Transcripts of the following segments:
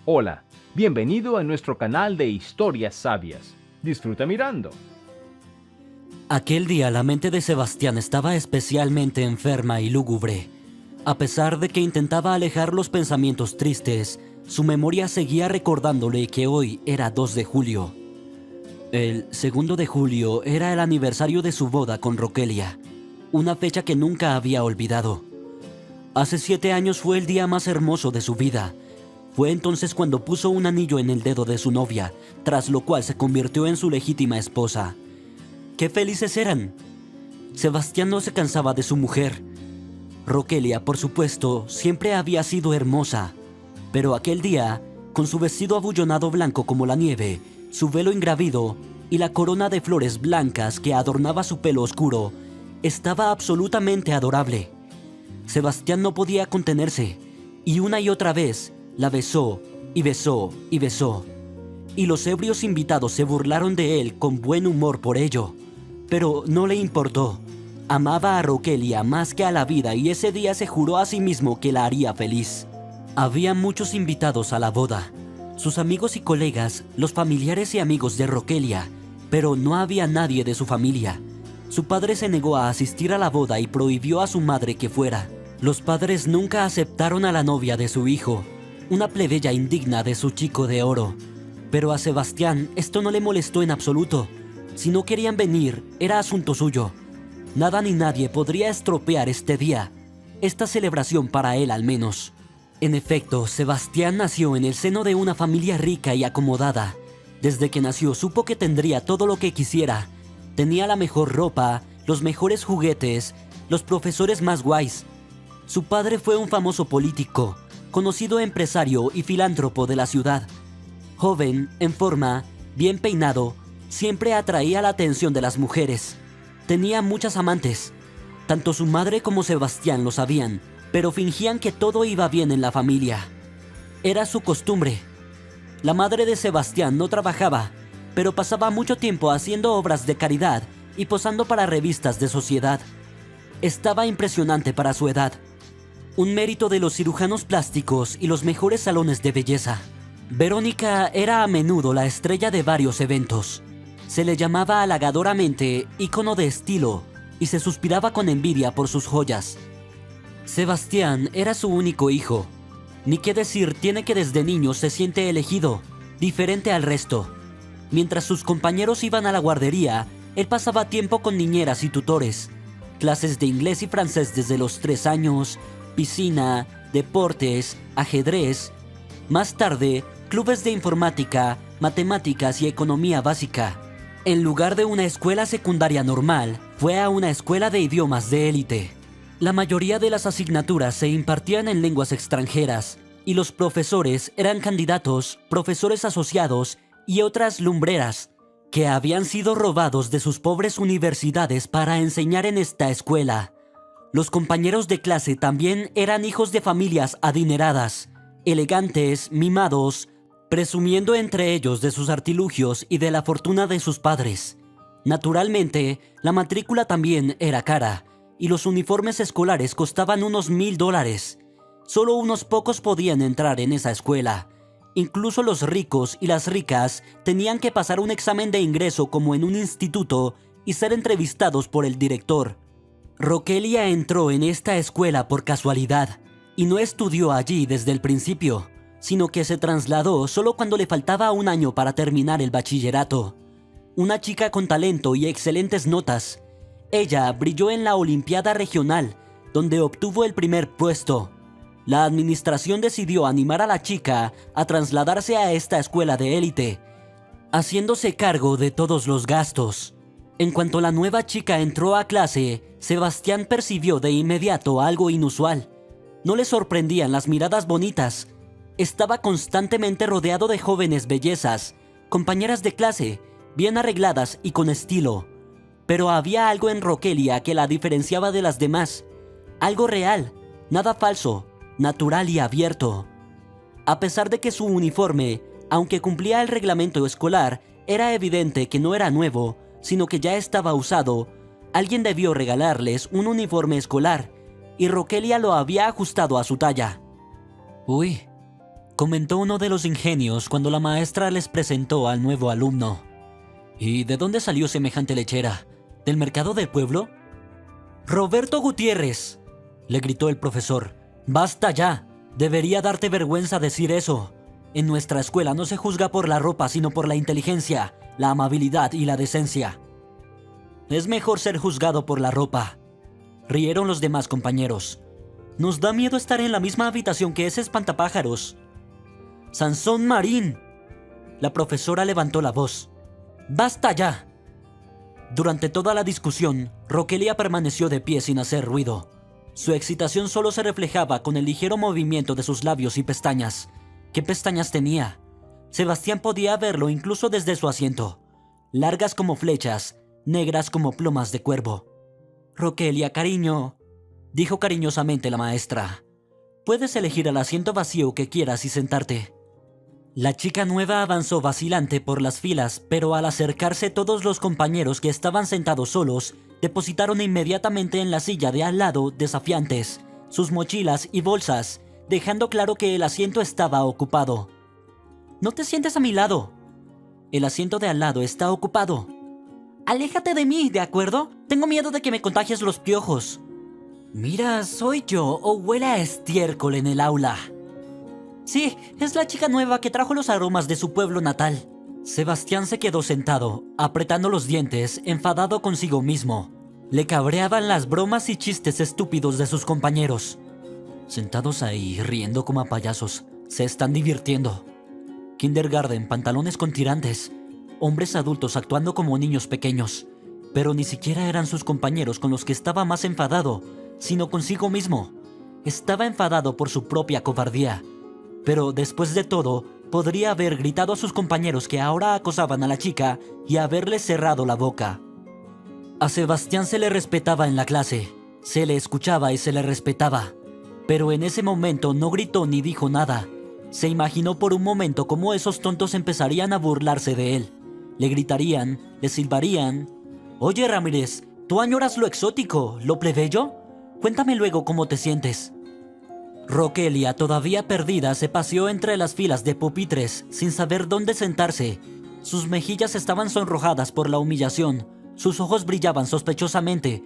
Hola, bienvenido a nuestro canal de historias sabias. Disfruta mirando. Aquel día la mente de Sebastián estaba especialmente enferma y lúgubre. A pesar de que intentaba alejar los pensamientos tristes, su memoria seguía recordándole que hoy era 2 de julio. El 2 de julio era el aniversario de su boda con Roquelia, una fecha que nunca había olvidado. Hace 7 años fue el día más hermoso de su vida. Fue entonces cuando puso un anillo en el dedo de su novia, tras lo cual se convirtió en su legítima esposa. ¡Qué felices eran! Sebastián no se cansaba de su mujer. Roquelia, por supuesto, siempre había sido hermosa, pero aquel día, con su vestido abullonado blanco como la nieve, su velo ingrávido y la corona de flores blancas que adornaba su pelo oscuro, estaba absolutamente adorable. Sebastián no podía contenerse, y una y otra vez la besó y besó y besó. Y los ebrios invitados se burlaron de él con buen humor por ello. Pero no le importó. Amaba a Roquelia más que a la vida y ese día se juró a sí mismo que la haría feliz. Había muchos invitados a la boda. Sus amigos y colegas, los familiares y amigos de Roquelia, pero no había nadie de su familia. Su padre se negó a asistir a la boda y prohibió a su madre que fuera. Los padres nunca aceptaron a la novia de su hijo, una plebeya indigna de su chico de oro. Pero a Sebastián esto no le molestó en absoluto. Si no querían venir, era asunto suyo. Nada ni nadie podría estropear este día, esta celebración para él al menos. En efecto, Sebastián nació en el seno de una familia rica y acomodada. Desde que nació supo que tendría todo lo que quisiera. Tenía la mejor ropa, los mejores juguetes, los profesores más guays. Su padre fue un famoso político, conocido empresario y filántropo de la ciudad. Joven, en forma, bien peinado, siempre atraía la atención de las mujeres. Tenía muchas amantes. Tanto su madre como Sebastián lo sabían, pero fingían que todo iba bien en la familia. Era su costumbre. La madre de Sebastián no trabajaba, pero pasaba mucho tiempo haciendo obras de caridad y posando para revistas de sociedad. Estaba impresionante para su edad. Un mérito de los cirujanos plásticos y los mejores salones de belleza. Verónica era a menudo la estrella de varios eventos. Se le llamaba halagadoramente ícono de estilo y se suspiraba con envidia por sus joyas. Sebastián era su único hijo. Ni qué decir tiene que desde niño se siente elegido, diferente al resto. Mientras sus compañeros iban a la guardería, él pasaba tiempo con niñeras y tutores. Clases de inglés y francés desde los 3 años, piscina, deportes, ajedrez. Más tarde, clubes de informática, matemáticas y economía básica. En lugar de una escuela secundaria normal, fue a una escuela de idiomas de élite. La mayoría de las asignaturas se impartían en lenguas extranjeras, y los profesores eran candidatos, profesores asociados y otras lumbreras, que habían sido robados de sus pobres universidades para enseñar en esta escuela. Los compañeros de clase también eran hijos de familias adineradas, elegantes, mimados, presumiendo entre ellos de sus artilugios y de la fortuna de sus padres. Naturalmente, la matrícula también era cara, y los uniformes escolares costaban unos $1000. Solo unos pocos podían entrar en esa escuela. Incluso los ricos y las ricas tenían que pasar un examen de ingreso como en un instituto y ser entrevistados por el director. Roquelia entró en esta escuela por casualidad, y no estudió allí desde el principio, sino que se trasladó solo cuando le faltaba un año para terminar el bachillerato. Una chica con talento y excelentes notas. Ella brilló en la Olimpiada Regional, donde obtuvo el primer puesto. La administración decidió animar a la chica a trasladarse a esta escuela de élite, haciéndose cargo de todos los gastos. En cuanto la nueva chica entró a clase, Sebastián percibió de inmediato algo inusual. No le sorprendían las miradas bonitas. Estaba constantemente rodeado de jóvenes bellezas, compañeras de clase, bien arregladas y con estilo. Pero había algo en Roquelia que la diferenciaba de las demás. Algo real, nada falso, natural y abierto. A pesar de que su uniforme, aunque cumplía el reglamento escolar, era evidente que no era nuevo, sino que ya estaba usado, alguien debió regalarles un uniforme escolar, y Roquelia lo había ajustado a su talla. Uy, comentó uno de los ingenios cuando la maestra les presentó al nuevo alumno. ¿Y de dónde salió semejante lechera? ¿Del mercado del pueblo? ¡Roberto Gutiérrez!, le gritó el profesor. ¡Basta ya! Debería darte vergüenza decir eso. En nuestra escuela no se juzga por la ropa, sino por la inteligencia, la amabilidad y la decencia. Es mejor ser juzgado por la ropa. Rieron los demás compañeros. Nos da miedo estar en la misma habitación que ese espantapájaros. ¡Sansón Marín! La profesora levantó la voz. ¡Basta ya! Durante toda la discusión, Roquelia permaneció de pie sin hacer ruido. Su excitación solo se reflejaba con el ligero movimiento de sus labios y pestañas. ¿Qué pestañas tenía? Sebastián podía verlo incluso desde su asiento. Largas como flechas, negras como plumas de cuervo. «Roquelia, cariño», dijo cariñosamente la maestra. «Puedes elegir el asiento vacío que quieras y sentarte». La chica nueva avanzó vacilante por las filas, pero al acercarse todos los compañeros que estaban sentados solos, depositaron inmediatamente en la silla de al lado, desafiantes, sus mochilas y bolsas, dejando claro que el asiento estaba ocupado. «No te sientes a mi lado. El asiento de al lado está ocupado. Aléjate de mí, ¿de acuerdo? Tengo miedo de que me contagies los piojos». «Mira, ¿soy yo o huele a estiércol en el aula?» «Sí, es la chica nueva que trajo los aromas de su pueblo natal». Sebastián se quedó sentado, apretando los dientes, enfadado consigo mismo. Le cabreaban las bromas y chistes estúpidos de sus compañeros. Sentados ahí, riendo como a payasos, se están divirtiendo. Kindergarten, pantalones con tirantes, hombres adultos actuando como niños pequeños. Pero ni siquiera eran sus compañeros con los que estaba más enfadado, sino consigo mismo. Estaba enfadado por su propia cobardía. Pero después de todo, podría haber gritado a sus compañeros que ahora acosaban a la chica y haberles cerrado la boca. A Sebastián se le respetaba en la clase, se le escuchaba y se le respetaba. Pero en ese momento no gritó ni dijo nada. Se imaginó por un momento cómo esos tontos empezarían a burlarse de él. Le gritarían, le silbarían. «Oye, Ramírez, ¿tú añoras lo exótico, lo plebeyo? Cuéntame luego cómo te sientes». Roquelia, todavía perdida, se paseó entre las filas de pupitres sin saber dónde sentarse. Sus mejillas estaban sonrojadas por la humillación. Sus ojos brillaban sospechosamente,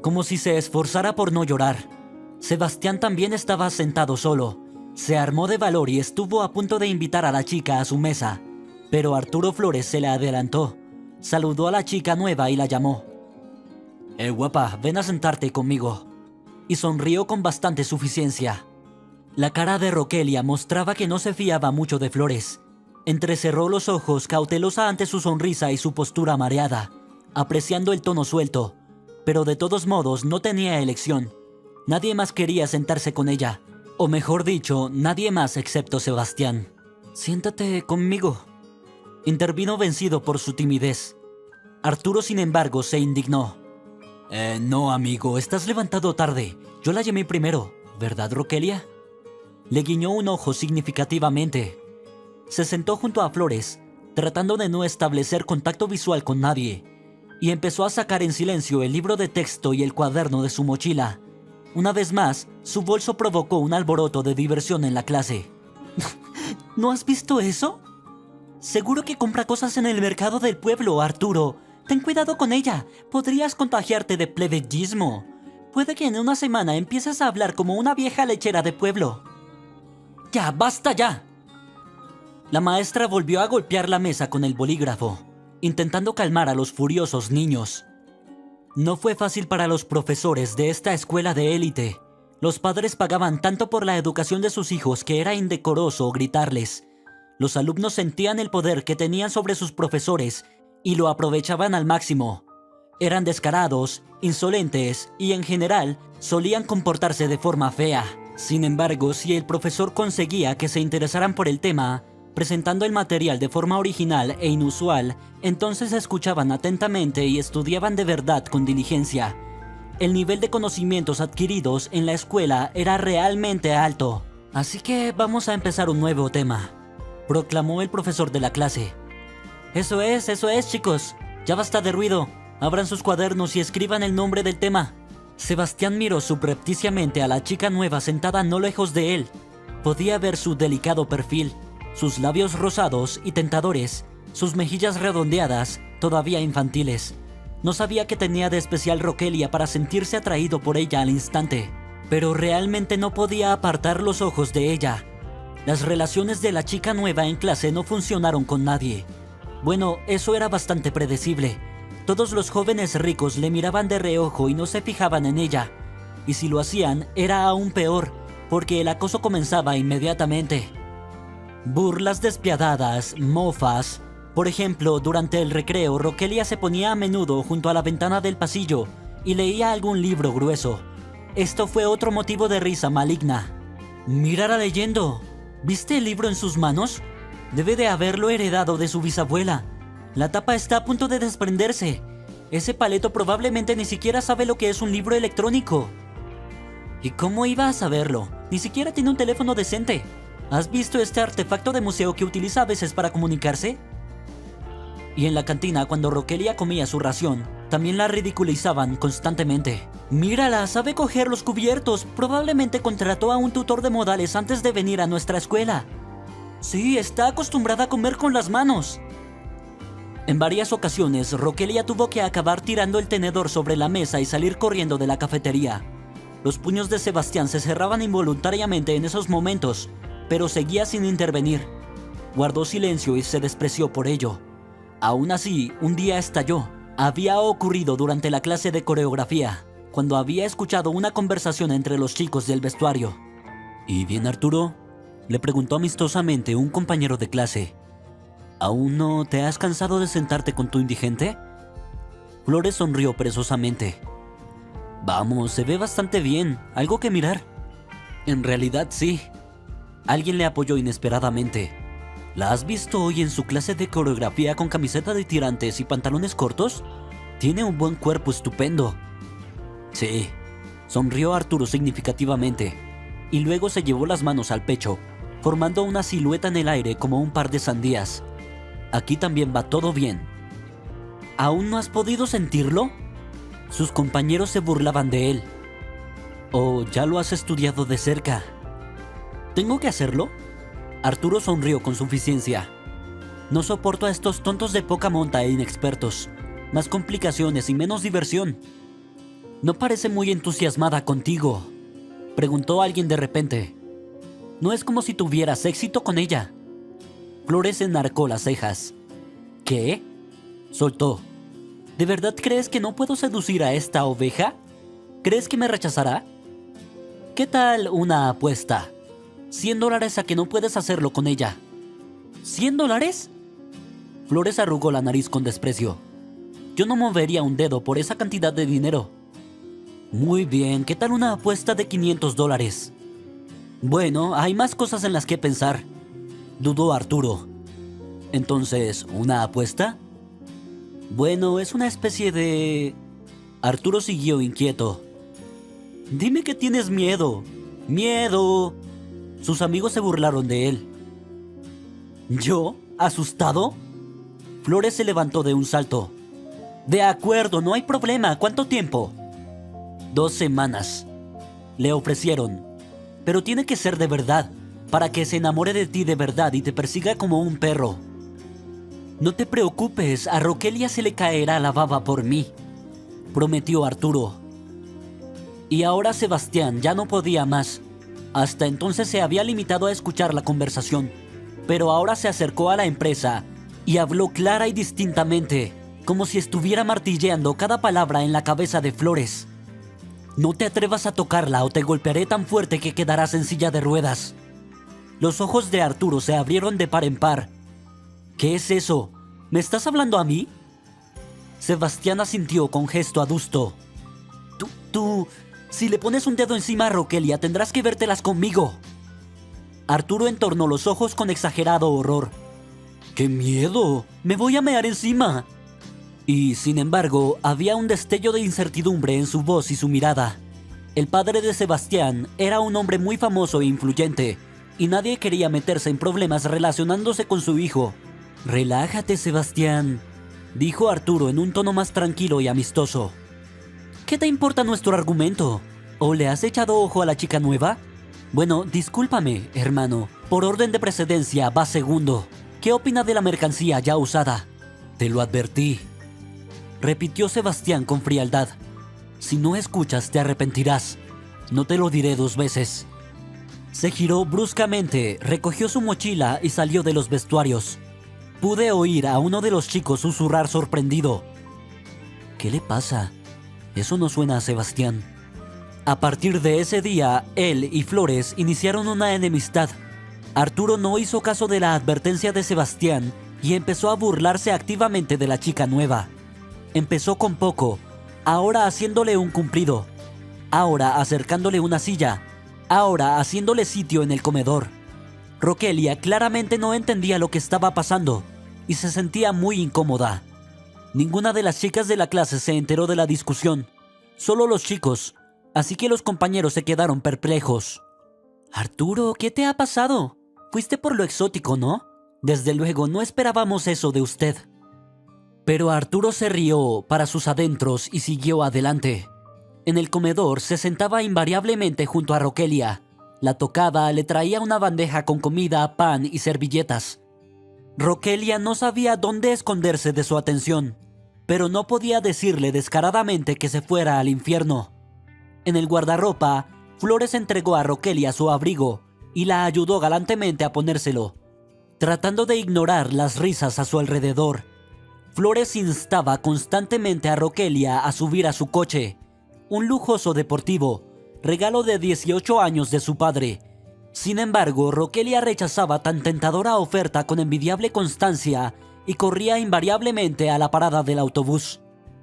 como si se esforzara por no llorar. Sebastián también estaba sentado solo. Se armó de valor y estuvo a punto de invitar a la chica a su mesa. Pero Arturo Flores se le adelantó. Saludó a la chica nueva y la llamó. Guapa, ven a sentarte conmigo». Y sonrió con bastante suficiencia. La cara de Roquelia mostraba que no se fiaba mucho de Flores. Entrecerró los ojos, cautelosa ante su sonrisa y su postura mareada, apreciando el tono suelto. Pero de todos modos no tenía elección. Nadie más quería sentarse con ella. O mejor dicho, nadie más excepto Sebastián. «Siéntate conmigo», intervino vencido por su timidez. Arturo, sin embargo, se indignó. No, amigo, estás levantado tarde. Yo la llamé primero, ¿verdad, Roquelia?» Le guiñó un ojo significativamente. Se sentó junto a Flores, tratando de no establecer contacto visual con nadie, y empezó a sacar en silencio el libro de texto y el cuaderno de su mochila. Una vez más, su bolso provocó un alboroto de diversión en la clase. ¿No has visto eso? Seguro que compra cosas en el mercado del pueblo, Arturo. Ten cuidado con ella. Podrías contagiarte de plebeyismo. Puede que en una semana empieces a hablar como una vieja lechera de pueblo. ¡Ya, basta ya! La maestra volvió a golpear la mesa con el bolígrafo, intentando calmar a los furiosos niños. No fue fácil para los profesores de esta escuela de élite. Los padres pagaban tanto por la educación de sus hijos que era indecoroso gritarles. Los alumnos sentían el poder que tenían sobre sus profesores y lo aprovechaban al máximo. Eran descarados, insolentes y en general solían comportarse de forma fea. Sin embargo, si el profesor conseguía que se interesaran por el tema, presentando el material de forma original e inusual, entonces escuchaban atentamente y estudiaban de verdad con diligencia. El nivel de conocimientos adquiridos en la escuela era realmente alto. «Así que vamos a empezar un nuevo tema», proclamó el profesor de la clase. Eso es, chicos. Ya basta de ruido. Abran sus cuadernos y escriban el nombre del tema». Sebastián miró subrepticiamente a la chica nueva sentada no lejos de él. Podía ver su delicado perfil, sus labios rosados y tentadores, sus mejillas redondeadas, todavía infantiles. No sabía qué tenía de especial Rokelia para sentirse atraído por ella al instante, pero realmente no podía apartar los ojos de ella. Las relaciones de la chica nueva en clase no funcionaron con nadie. Bueno, eso era bastante predecible. Todos los jóvenes ricos le miraban de reojo y no se fijaban en ella. Y si lo hacían, era aún peor, porque el acoso comenzaba inmediatamente. Burlas despiadadas, mofas. Por ejemplo, durante el recreo, Rokelia se ponía a menudo junto a la ventana del pasillo y leía algún libro grueso. Esto fue otro motivo de risa maligna. «Mírala leyendo. ¿Viste el libro en sus manos? Debe de haberlo heredado de su bisabuela. La tapa está a punto de desprenderse. Ese paleto probablemente ni siquiera sabe lo que es un libro electrónico». ¿Y cómo iba a saberlo? Ni siquiera tiene un teléfono decente. ¿Has visto este artefacto de museo que utiliza a veces para comunicarse? Y en la cantina, cuando Rokelia comía su ración, también la ridiculizaban constantemente. «Mírala, sabe coger los cubiertos. Probablemente contrató a un tutor de modales antes de venir a nuestra escuela. Sí, está acostumbrada a comer con las manos». En varias ocasiones, Rokelia tuvo que acabar tirando el tenedor sobre la mesa y salir corriendo de la cafetería. Los puños de Sebastián se cerraban involuntariamente en esos momentos, pero seguía sin intervenir. Guardó silencio y se despreció por ello. Aún así, un día estalló. Había ocurrido durante la clase de coreografía, cuando había escuchado una conversación entre los chicos del vestuario. «¿Y bien, Arturo?», le preguntó amistosamente un compañero de clase. «¿Aún no te has cansado de sentarte con tu indigente?». Flores sonrió perezosamente. «Vamos, se ve bastante bien. ¿Algo que mirar?». «En realidad sí». Alguien le apoyó inesperadamente. «¿La has visto hoy en su clase de coreografía con camiseta de tirantes y pantalones cortos? Tiene un buen cuerpo estupendo». «Sí», sonrió Arturo significativamente, y luego se llevó las manos al pecho, formando una silueta en el aire como un par de sandías. «Aquí también va todo bien». «¿Aún no has podido sentirlo?». Sus compañeros se burlaban de él. «¿O ya lo has estudiado de cerca?». «¿Tengo que hacerlo?». Arturo sonrió con suficiencia. «No soporto a estos tontos de poca monta e inexpertos. Más complicaciones y menos diversión». «No parece muy entusiasmada contigo», preguntó alguien de repente. «No es como si tuvieras éxito con ella». Flores enarcó las cejas. «¿Qué?», soltó. «¿De verdad crees que no puedo seducir a esta oveja? ¿Crees que me rechazará? ¿Qué tal una apuesta? $100 a que no puedes hacerlo con ella». ¿$100? Flores arrugó la nariz con desprecio. «Yo no movería un dedo por esa cantidad de dinero». «Muy bien, ¿qué tal una apuesta de $500? «Bueno, hay más cosas en las que pensar», dudó Arturo. «Entonces, ¿una apuesta?». «Bueno, es una especie de...». Arturo siguió inquieto. «Dime que tienes miedo». «¡Miedo!». Sus amigos se burlaron de él. ¿Yo? ¿Asustado? Flores se levantó de un salto. «De acuerdo, no hay problema. ¿Cuánto tiempo?». 2 semanas. Le ofrecieron. «Pero tiene que ser de verdad, para que se enamore de ti de verdad y te persiga como un perro». «No te preocupes, a Rokelia se le caerá la baba por mí», prometió Arturo. Y ahora Sebastián ya no podía más. Hasta entonces se había limitado a escuchar la conversación, pero ahora se acercó a la empresa y habló clara y distintamente, como si estuviera martilleando cada palabra en la cabeza de Flores. «No te atrevas a tocarla o te golpearé tan fuerte que quedarás en silla de ruedas». Los ojos de Arturo se abrieron de par en par. «¿Qué es eso? ¿Me estás hablando a mí?». Sebastián asintió con gesto adusto. Tú, si le pones un dedo encima a Rokelia, tendrás que vértelas conmigo». Arturo entornó los ojos con exagerado horror. «¡Qué miedo! ¡Me voy a mear encima!». Y, sin embargo, había un destello de incertidumbre en su voz y su mirada. El padre de Sebastián era un hombre muy famoso e influyente, y nadie quería meterse en problemas relacionándose con su hijo. «Relájate, Sebastián», dijo Arturo en un tono más tranquilo y amistoso. «¿Qué te importa nuestro argumento? ¿O le has echado ojo a la chica nueva? Bueno, discúlpame, hermano. Por orden de precedencia, va segundo. ¿Qué opina de la mercancía ya usada? Te lo advertí, repitió Sebastián con frialdad. Si no escuchas, te arrepentirás. No te lo diré 2 veces. Se giró bruscamente, recogió su mochila y salió de los vestuarios. Pude oír a uno de los chicos susurrar sorprendido. ¿Qué le pasa? Eso no suena a Sebastián. A partir de ese día, él y Flores iniciaron una enemistad. Arturo no hizo caso de la advertencia de Sebastián y empezó a burlarse activamente de la chica nueva. Empezó con poco, ahora haciéndole un cumplido, ahora acercándole una silla, ahora haciéndole sitio en el comedor. Roquelia claramente no entendía lo que estaba pasando y se sentía muy incómoda. Ninguna de las chicas de la clase se enteró de la discusión, solo los chicos, así que los compañeros se quedaron perplejos. Arturo, ¿qué te ha pasado? Fuiste por lo exótico, ¿no? Desde luego, no esperábamos eso de usted. Pero Arturo se rió para sus adentros y siguió adelante. En el comedor se sentaba invariablemente junto a Roquelia. La tocaba, le traía una bandeja con comida, pan y servilletas. Roquelia no sabía dónde esconderse de su atención, pero no podía decirle descaradamente que se fuera al infierno. En el guardarropa, Flores entregó a Roquelia su abrigo y la ayudó galantemente a ponérselo. Tratando de ignorar las risas a su alrededor, Flores instaba constantemente a Roquelia a subir a su coche, un lujoso deportivo, regalo de 18 años de su padre. Sin embargo, Roquelia rechazaba tan tentadora oferta con envidiable constancia y corría invariablemente a la parada del autobús.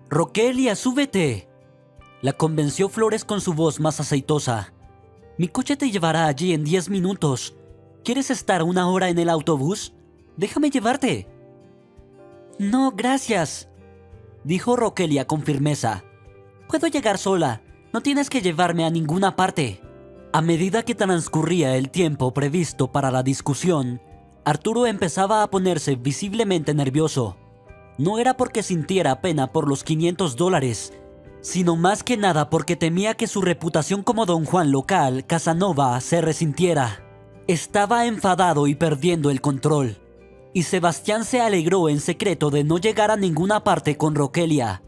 «Roquelia, súbete», la convenció Flores con su voz más aceitosa. «Mi coche te llevará allí en 10 minutos. ¿Quieres estar 1 hora en el autobús? Déjame llevarte». «No, gracias», dijo Roquelia con firmeza. «Puedo llegar sola. No tienes que llevarme a ninguna parte». A medida que transcurría el tiempo previsto para la discusión, Arturo empezaba a ponerse visiblemente nervioso. No era porque sintiera pena por los $500, sino más que nada porque temía que su reputación como Don Juan local, Casanova, se resintiera. Estaba enfadado y perdiendo el control. Y Sebastián se alegró en secreto de no llegar a ninguna parte con Roquelia.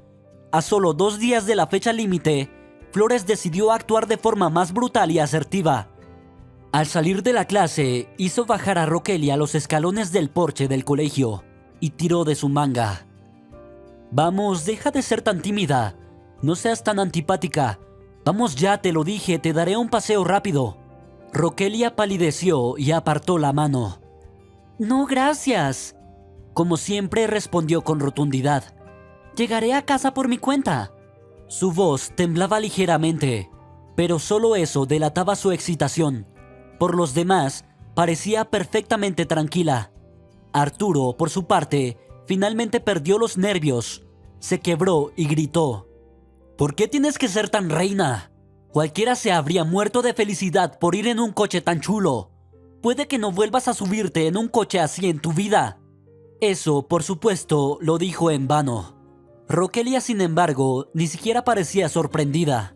A solo 2 días de la fecha límite, Flores decidió actuar de forma más brutal y asertiva. Al salir de la clase, hizo bajar a Roquelia los escalones del porche del colegio y tiró de su manga. «Vamos, deja de ser tan tímida. No seas tan antipática. Vamos ya, te lo dije, te daré un paseo rápido». Roquelia palideció y apartó la mano. «No, gracias», como siempre respondió con rotundidad. «Llegaré a casa por mi cuenta». Su voz temblaba ligeramente, pero solo eso delataba su excitación. Por los demás, parecía perfectamente tranquila. Arturo, por su parte, finalmente perdió los nervios, se quebró y gritó. «¿Por qué tienes que ser tan reina? Cualquiera se habría muerto de felicidad por ir en un coche tan chulo. Puede que no vuelvas a subirte en un coche así en tu vida». Eso, por supuesto, lo dijo en vano. Roquelia, sin embargo, ni siquiera parecía sorprendida.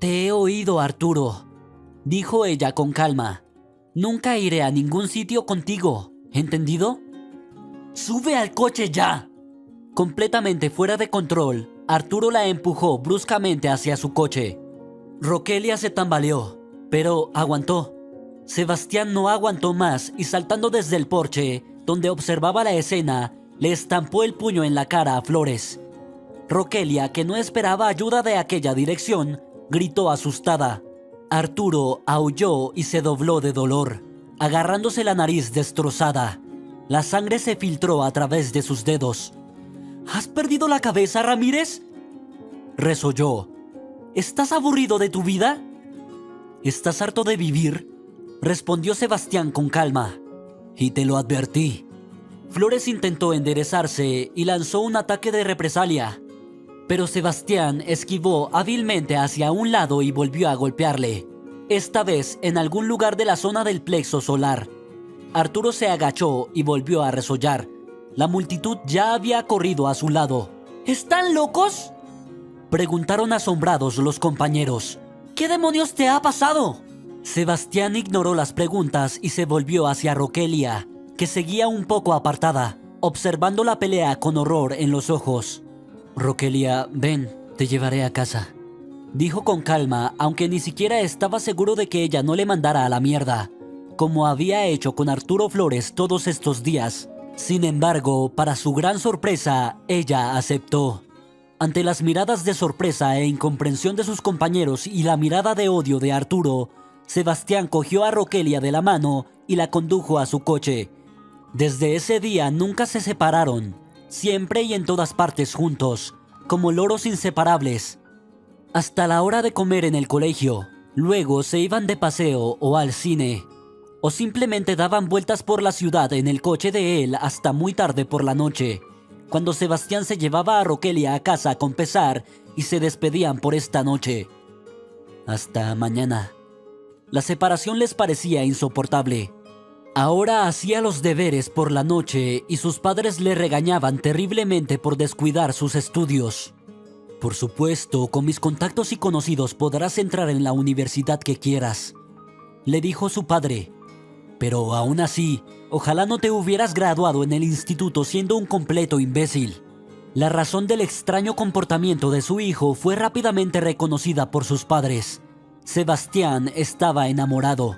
«Te he oído, Arturo», dijo ella con calma. «Nunca iré a ningún sitio contigo, ¿entendido? ¡Sube al coche ya!». Completamente fuera de control, Arturo la empujó bruscamente hacia su coche. Roquelia se tambaleó, pero aguantó. Sebastián no aguantó más y saltando desde el porche, donde observaba la escena, le estampó el puño en la cara a Flores. Roquelia, que no esperaba ayuda de aquella dirección, gritó asustada. Arturo aulló y se dobló de dolor, agarrándose la nariz destrozada. La sangre se filtró a través de sus dedos. «¿Has perdido la cabeza, Ramírez?», resolló. «¿Estás aburrido de tu vida?». «¿Estás harto de vivir?», respondió Sebastián con calma. «Y te lo advertí». Flores intentó enderezarse y lanzó un ataque de represalia, pero Sebastián esquivó hábilmente hacia un lado y volvió a golpearle, esta vez en algún lugar de la zona del plexo solar. Arturo se agachó y volvió a resollar. La multitud ya había corrido a su lado. «¿Están locos?», preguntaron asombrados los compañeros. «¿Qué demonios te ha pasado?». Sebastián ignoró las preguntas y se volvió hacia Rokelia, que seguía un poco apartada, observando la pelea con horror en los ojos. «Rokelia, ven, te llevaré a casa», dijo con calma, aunque ni siquiera estaba seguro de que ella no le mandara a la mierda, como había hecho con Arturo Flores todos estos días. Sin embargo, para su gran sorpresa, ella aceptó. Ante las miradas de sorpresa e incomprensión de sus compañeros y la mirada de odio de Arturo, Sebastián cogió a Rokelia de la mano y la condujo a su coche. Desde ese día nunca se separaron, siempre y en todas partes juntos, como loros inseparables. Hasta la hora de comer en el colegio, luego se iban de paseo o al cine, o simplemente daban vueltas por la ciudad en el coche de él hasta muy tarde por la noche, cuando Sebastián se llevaba a Rokelia a casa con pesar y se despedían por esta noche. Hasta mañana. La separación les parecía insoportable. Ahora hacía los deberes por la noche y sus padres le regañaban terriblemente por descuidar sus estudios. «Por supuesto, con mis contactos y conocidos podrás entrar en la universidad que quieras», le dijo su padre. «Pero aún así, ojalá no te hubieras graduado en el instituto siendo un completo imbécil». La razón del extraño comportamiento de su hijo fue rápidamente reconocida por sus padres. Sebastián estaba enamorado.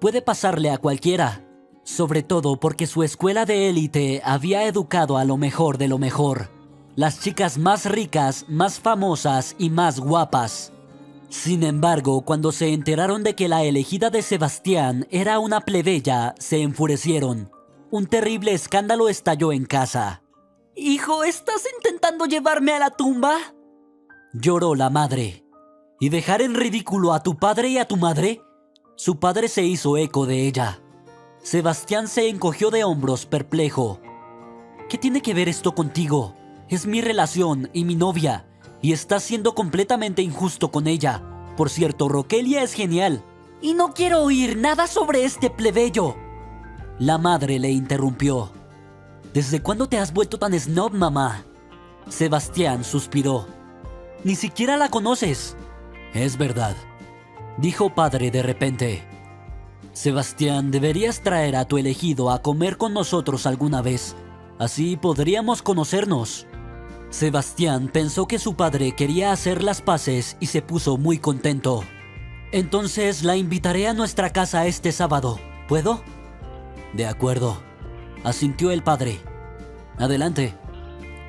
Puede pasarle a cualquiera, sobre todo porque su escuela de élite había educado a lo mejor de lo mejor. Las chicas más ricas, más famosas y más guapas. Sin embargo, cuando se enteraron de que la elegida de Sebastián era una plebeya, se enfurecieron. Un terrible escándalo estalló en casa. «Hijo, ¿estás intentando llevarme a la tumba?», lloró la madre. «¿Y dejar en ridículo a tu padre y a tu madre?». Su padre se hizo eco de ella. Sebastián se encogió de hombros, perplejo. «¿Qué tiene que ver esto contigo? Es mi relación y mi novia, y estás siendo completamente injusto con ella. Por cierto, Rokelia es genial. Y no quiero oír nada sobre este plebeyo». La madre le interrumpió. «¿Desde cuándo te has vuelto tan snob, mamá?». Sebastián suspiró. «Ni siquiera la conoces». «Es verdad», dijo padre de repente. «Sebastián, deberías traer a tu elegido a comer con nosotros alguna vez. Así podríamos conocernos». Sebastián pensó que su padre quería hacer las paces y se puso muy contento. «Entonces la invitaré a nuestra casa este sábado, ¿puedo?». «De acuerdo», asintió el padre. «Adelante».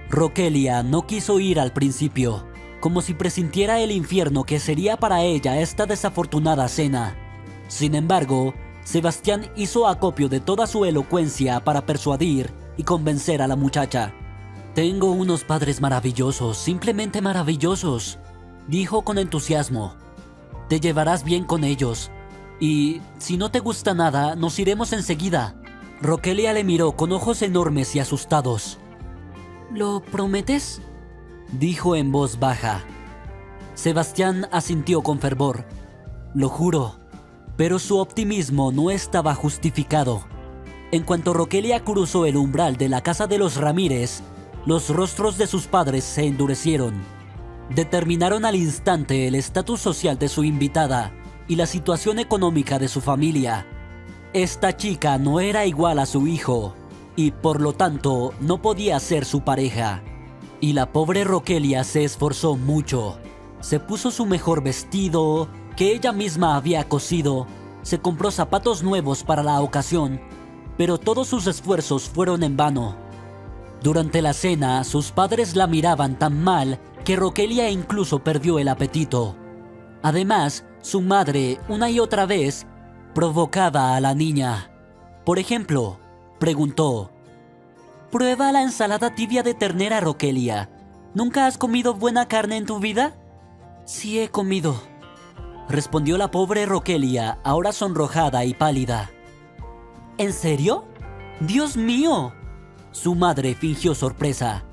Rokelia no quiso ir al principio, como si presintiera el infierno que sería para ella esta desafortunada cena. Sin embargo, Sebastián hizo acopio de toda su elocuencia para persuadir y convencer a la muchacha. «Tengo unos padres maravillosos, simplemente maravillosos», dijo con entusiasmo. «Te llevarás bien con ellos. Y si no te gusta nada, nos iremos enseguida». Rokelia le miró con ojos enormes y asustados. «¿Lo prometes?», dijo en voz baja. Sebastián asintió con fervor. «Lo juro». Pero su optimismo no estaba justificado. En cuanto Rokelia cruzó el umbral de la casa de los Ramírez, los rostros de sus padres se endurecieron. Determinaron al instante el estatus social de su invitada y la situación económica de su familia. Esta chica no era igual a su hijo y, por lo tanto, no podía ser su pareja. Y la pobre Rokelia se esforzó mucho. Se puso su mejor vestido, que ella misma había cosido, se compró zapatos nuevos para la ocasión, pero todos sus esfuerzos fueron en vano. Durante la cena, sus padres la miraban tan mal que Rokelia incluso perdió el apetito. Además, su madre, una y otra vez, provocaba a la niña. Por ejemplo, preguntó: «Prueba la ensalada tibia de ternera, Rokelia. ¿Nunca has comido buena carne en tu vida?». «Sí he comido», respondió la pobre Rokelia, ahora sonrojada y pálida. «¿En serio? ¡Dios mío!». Su madre fingió sorpresa.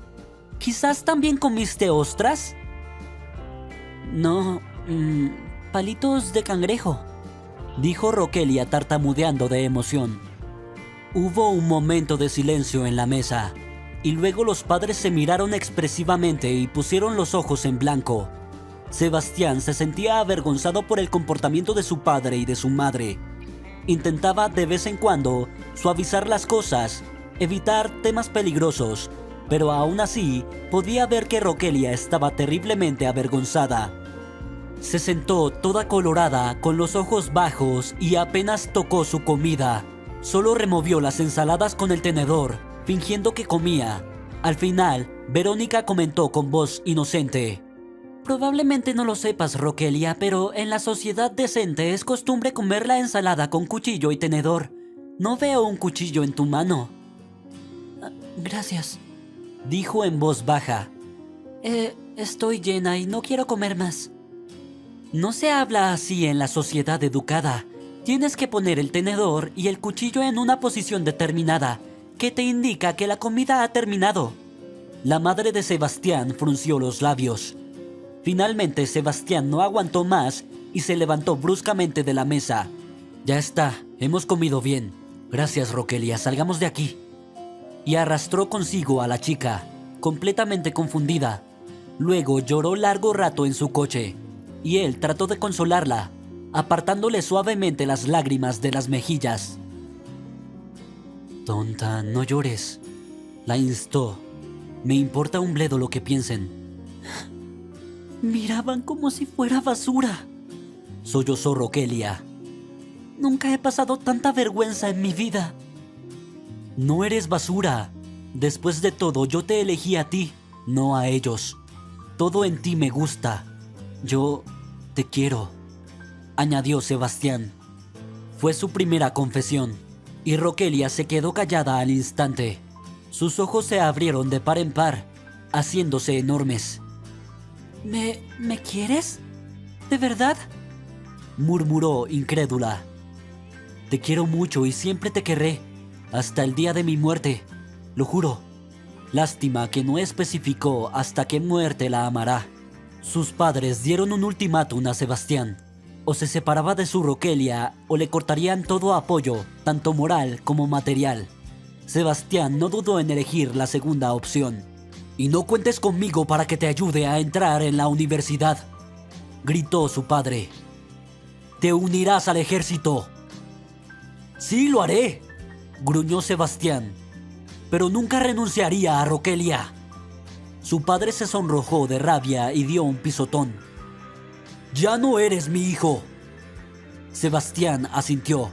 «¿Quizás también comiste ostras?». «No, palitos de cangrejo», dijo Rokelia tartamudeando de emoción. Hubo un momento de silencio en la mesa, y luego los padres se miraron expresivamente y pusieron los ojos en blanco. Sebastián se sentía avergonzado por el comportamiento de su padre y de su madre. Intentaba de vez en cuando suavizar las cosas, evitar temas peligrosos, pero aún así podía ver que Rokelia estaba terriblemente avergonzada. Se sentó toda colorada, con los ojos bajos, y apenas tocó su comida. Solo removió las ensaladas con el tenedor, fingiendo que comía. Al final, Verónica comentó con voz inocente: probablemente no lo sepas, Rokelia, pero en la sociedad decente es costumbre comer la ensalada con cuchillo y tenedor. No veo un cuchillo en tu mano. Gracias, dijo en voz baja. Estoy llena y no quiero comer más. No se habla así en la sociedad educada. Tienes que poner el tenedor y el cuchillo en una posición determinada, que te indica que la comida ha terminado. La madre de Sebastián frunció los labios. Finalmente Sebastián no aguantó más y se levantó bruscamente de la mesa. Ya está, hemos comido bien. Gracias, Rokelia, salgamos de aquí. Y arrastró consigo a la chica, completamente confundida. Luego lloró largo rato en su coche, y él trató de consolarla, apartándole suavemente las lágrimas de las mejillas. Tonta, no llores, la instó. Me importa un bledo lo que piensen. Miraban como si fuera basura, sollozó Rokelia. Nunca he pasado tanta vergüenza en mi vida. No eres basura. Después de todo, yo te elegí a ti, no a ellos. Todo en ti me gusta. Yo te quiero, añadió Sebastián. Fue su primera confesión, y Rokelia se quedó callada al instante. Sus ojos se abrieron de par en par, haciéndose enormes. ¿Me quieres? ¿De verdad?, murmuró incrédula. Te quiero mucho y siempre te querré, hasta el día de mi muerte, lo juro. Lástima que no especificó hasta qué muerte la amará. Sus padres dieron un ultimátum a Sebastián. O se separaba de su Rokelia o le cortarían todo apoyo, tanto moral como material. Sebastián no dudó en elegir la segunda opción. Y no cuentes conmigo para que te ayude a entrar en la universidad, gritó su padre. Te unirás al ejército. Sí, lo haré, gruñó Sebastián, pero nunca renunciaría a Rokelia. Su padre se sonrojó de rabia y dio un pisotón. Ya no eres mi hijo. Sebastián asintió.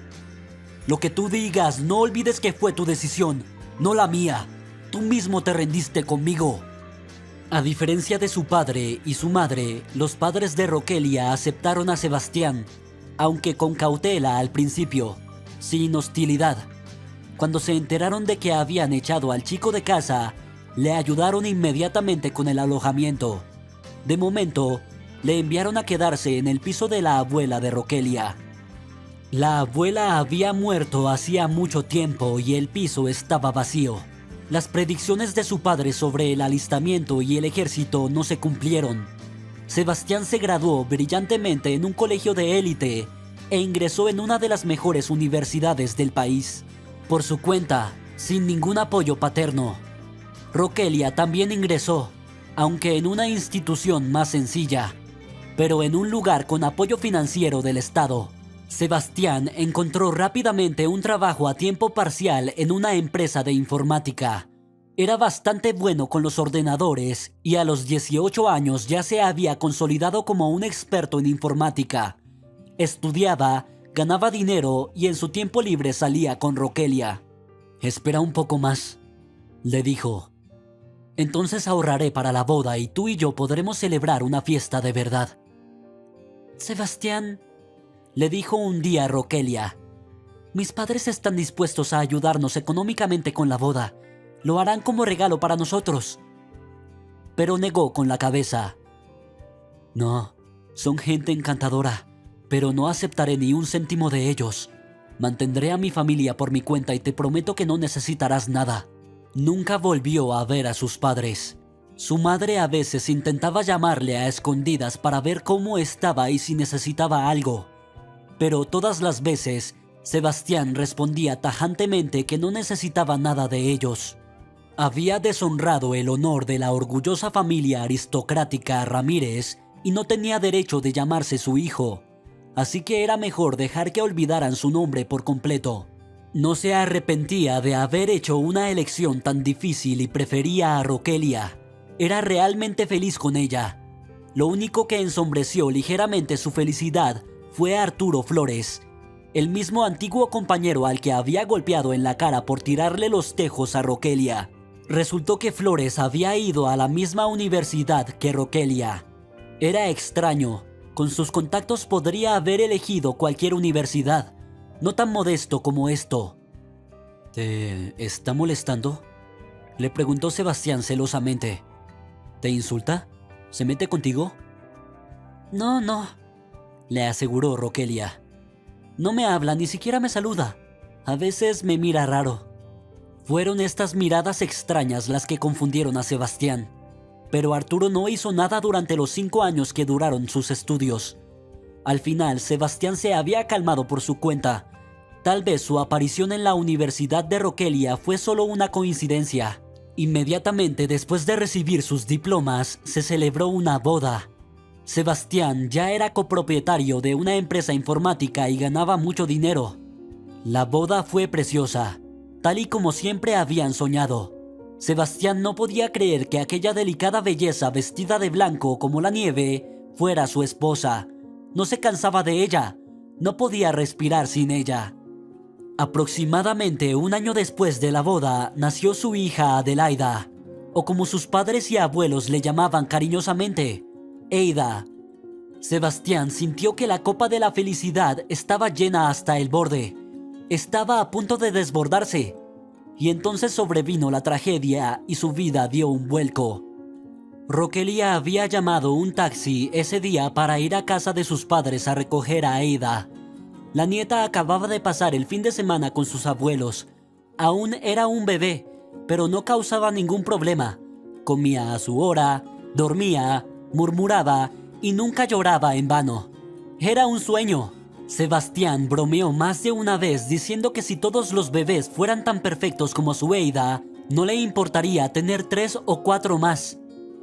Lo que tú digas, no olvides que fue tu decisión, no la mía. Tú mismo te rendiste conmigo. A diferencia de su padre y su madre, los padres de Rokelia aceptaron a Sebastián, aunque con cautela al principio, sin hostilidad. Cuando se enteraron de que habían echado al chico de casa, le ayudaron inmediatamente con el alojamiento. De momento, le enviaron a quedarse en el piso de la abuela de Rokelia. La abuela había muerto hacía mucho tiempo y el piso estaba vacío. Las predicciones de su padre sobre el alistamiento y el ejército no se cumplieron. Sebastián se graduó brillantemente en un colegio de élite e ingresó en una de las mejores universidades del país, por su cuenta, sin ningún apoyo paterno. Rokelia también ingresó, aunque en una institución más sencilla, pero en un lugar con apoyo financiero del Estado. Sebastián encontró rápidamente un trabajo a tiempo parcial en una empresa de informática. Era bastante bueno con los ordenadores y a los 18 años ya se había consolidado como un experto en informática. Estudiaba, ganaba dinero y en su tiempo libre salía con Rokelia. Espera un poco más, le dijo. Entonces ahorraré para la boda y tú y yo podremos celebrar una fiesta de verdad. Sebastián, le dijo un día Rokelia, mis padres están dispuestos a ayudarnos económicamente con la boda. Lo harán como regalo para nosotros. Pero negó con la cabeza. No, son gente encantadora, pero no aceptaré ni un céntimo de ellos. Mantendré a mi familia por mi cuenta y te prometo que no necesitarás nada. Nunca volvió a ver a sus padres. Su madre a veces intentaba llamarle a escondidas para ver cómo estaba y si necesitaba algo. Pero todas las veces, Sebastián respondía tajantemente que no necesitaba nada de ellos. Había deshonrado el honor de la orgullosa familia aristocrática Ramírez y no tenía derecho de llamarse su hijo, así que era mejor dejar que olvidaran su nombre por completo. No se arrepentía de haber hecho una elección tan difícil y prefería a Rokelia. Era realmente feliz con ella. Lo único que ensombreció ligeramente su felicidad fue Arturo Flores, el mismo antiguo compañero al que había golpeado en la cara por tirarle los tejos a Rokelia. Resultó que Flores había ido a la misma universidad que Rokelia. Era extraño. Con sus contactos podría haber elegido cualquier universidad, no tan modesto como esto. ¿Te está molestando?, le preguntó Sebastián celosamente. ¿Te insulta? ¿Se mete contigo? No, le aseguró Rokelia. No me habla, ni siquiera me saluda. A veces me mira raro. Fueron estas miradas extrañas las que confundieron a Sebastián. Pero Arturo no hizo nada durante los 5 años que duraron sus estudios. Al final, Sebastián se había calmado por su cuenta. Tal vez su aparición en la Universidad de Rokelia fue solo una coincidencia. Inmediatamente después de recibir sus diplomas, se celebró una boda. Sebastián ya era copropietario de una empresa informática y ganaba mucho dinero. La boda fue preciosa, tal y como siempre habían soñado. Sebastián no podía creer que aquella delicada belleza vestida de blanco como la nieve fuera su esposa. No se cansaba de ella, no podía respirar sin ella. Aproximadamente 1 año después de la boda, nació su hija Adelaida, o como sus padres y abuelos le llamaban cariñosamente, Eida. Sebastián sintió que la copa de la felicidad estaba llena hasta el borde. Estaba a punto de desbordarse. Y entonces sobrevino la tragedia y su vida dio un vuelco. Rokelia había llamado un taxi ese día para ir a casa de sus padres a recoger a Eida. La nieta acababa de pasar el fin de semana con sus abuelos. Aún era un bebé, pero no causaba ningún problema. Comía a su hora, dormía, murmuraba y nunca lloraba en vano. Era un sueño. Sebastián bromeó más de una vez diciendo que si todos los bebés fueran tan perfectos como su Eida, no le importaría tener 3 o 4 más.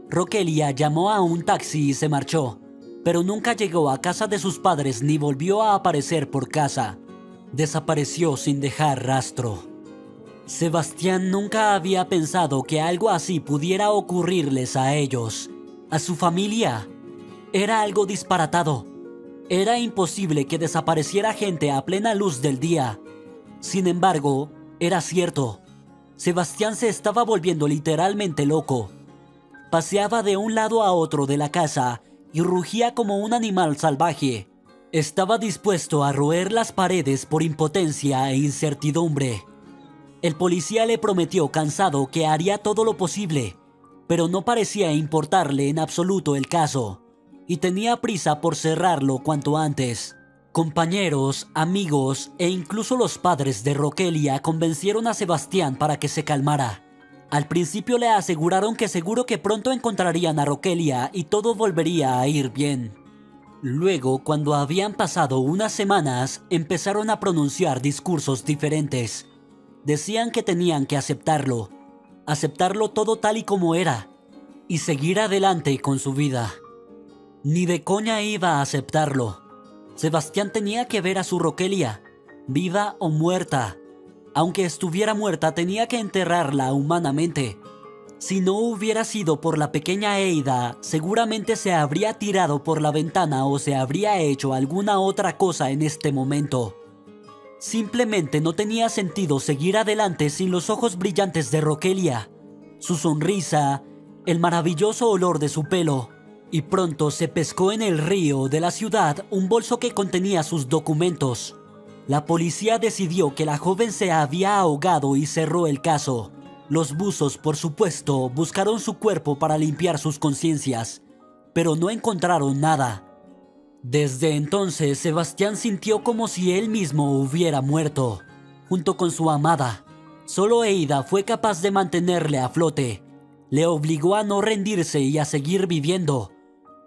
Rokelia llamó a un taxi y se marchó, pero nunca llegó a casa de sus padres ni volvió a aparecer por casa. Desapareció sin dejar rastro. Sebastián nunca había pensado que algo así pudiera ocurrirles a ellos, a su familia. Era algo disparatado. Era imposible que desapareciera gente a plena luz del día. Sin embargo, era cierto. Sebastián se estaba volviendo literalmente loco. Paseaba de un lado a otro de la casa y rugía como un animal salvaje. Estaba dispuesto a roer las paredes por impotencia e incertidumbre. El policía le prometió cansado que haría todo lo posible, pero no parecía importarle en absoluto el caso, y tenía prisa por cerrarlo cuanto antes. Compañeros, amigos e incluso los padres de Rokelia convencieron a Sebastián para que se calmara. Al principio le aseguraron que seguro que pronto encontrarían a Rokelia y todo volvería a ir bien. Luego, cuando habían pasado unas semanas, empezaron a pronunciar discursos diferentes. Decían que tenían que aceptarlo todo tal y como era, y seguir adelante con su vida. Ni de coña iba a aceptarlo. Sebastián tenía que ver a su Rokelia, viva o muerta. Aunque estuviera muerta, tenía que enterrarla humanamente. Si no hubiera sido por la pequeña Eida, seguramente se habría tirado por la ventana o se habría hecho alguna otra cosa en este momento. Simplemente no tenía sentido seguir adelante sin los ojos brillantes de Rokelia, su sonrisa, el maravilloso olor de su pelo. Y pronto se pescó en el río de la ciudad un bolso que contenía sus documentos. La policía decidió que la joven se había ahogado y cerró el caso. Los buzos, por supuesto, buscaron su cuerpo para limpiar sus conciencias, pero no encontraron nada. Desde entonces, Sebastián sintió como si él mismo hubiera muerto, junto con su amada. Solo Eida fue capaz de mantenerle a flote. Le obligó a no rendirse y a seguir viviendo,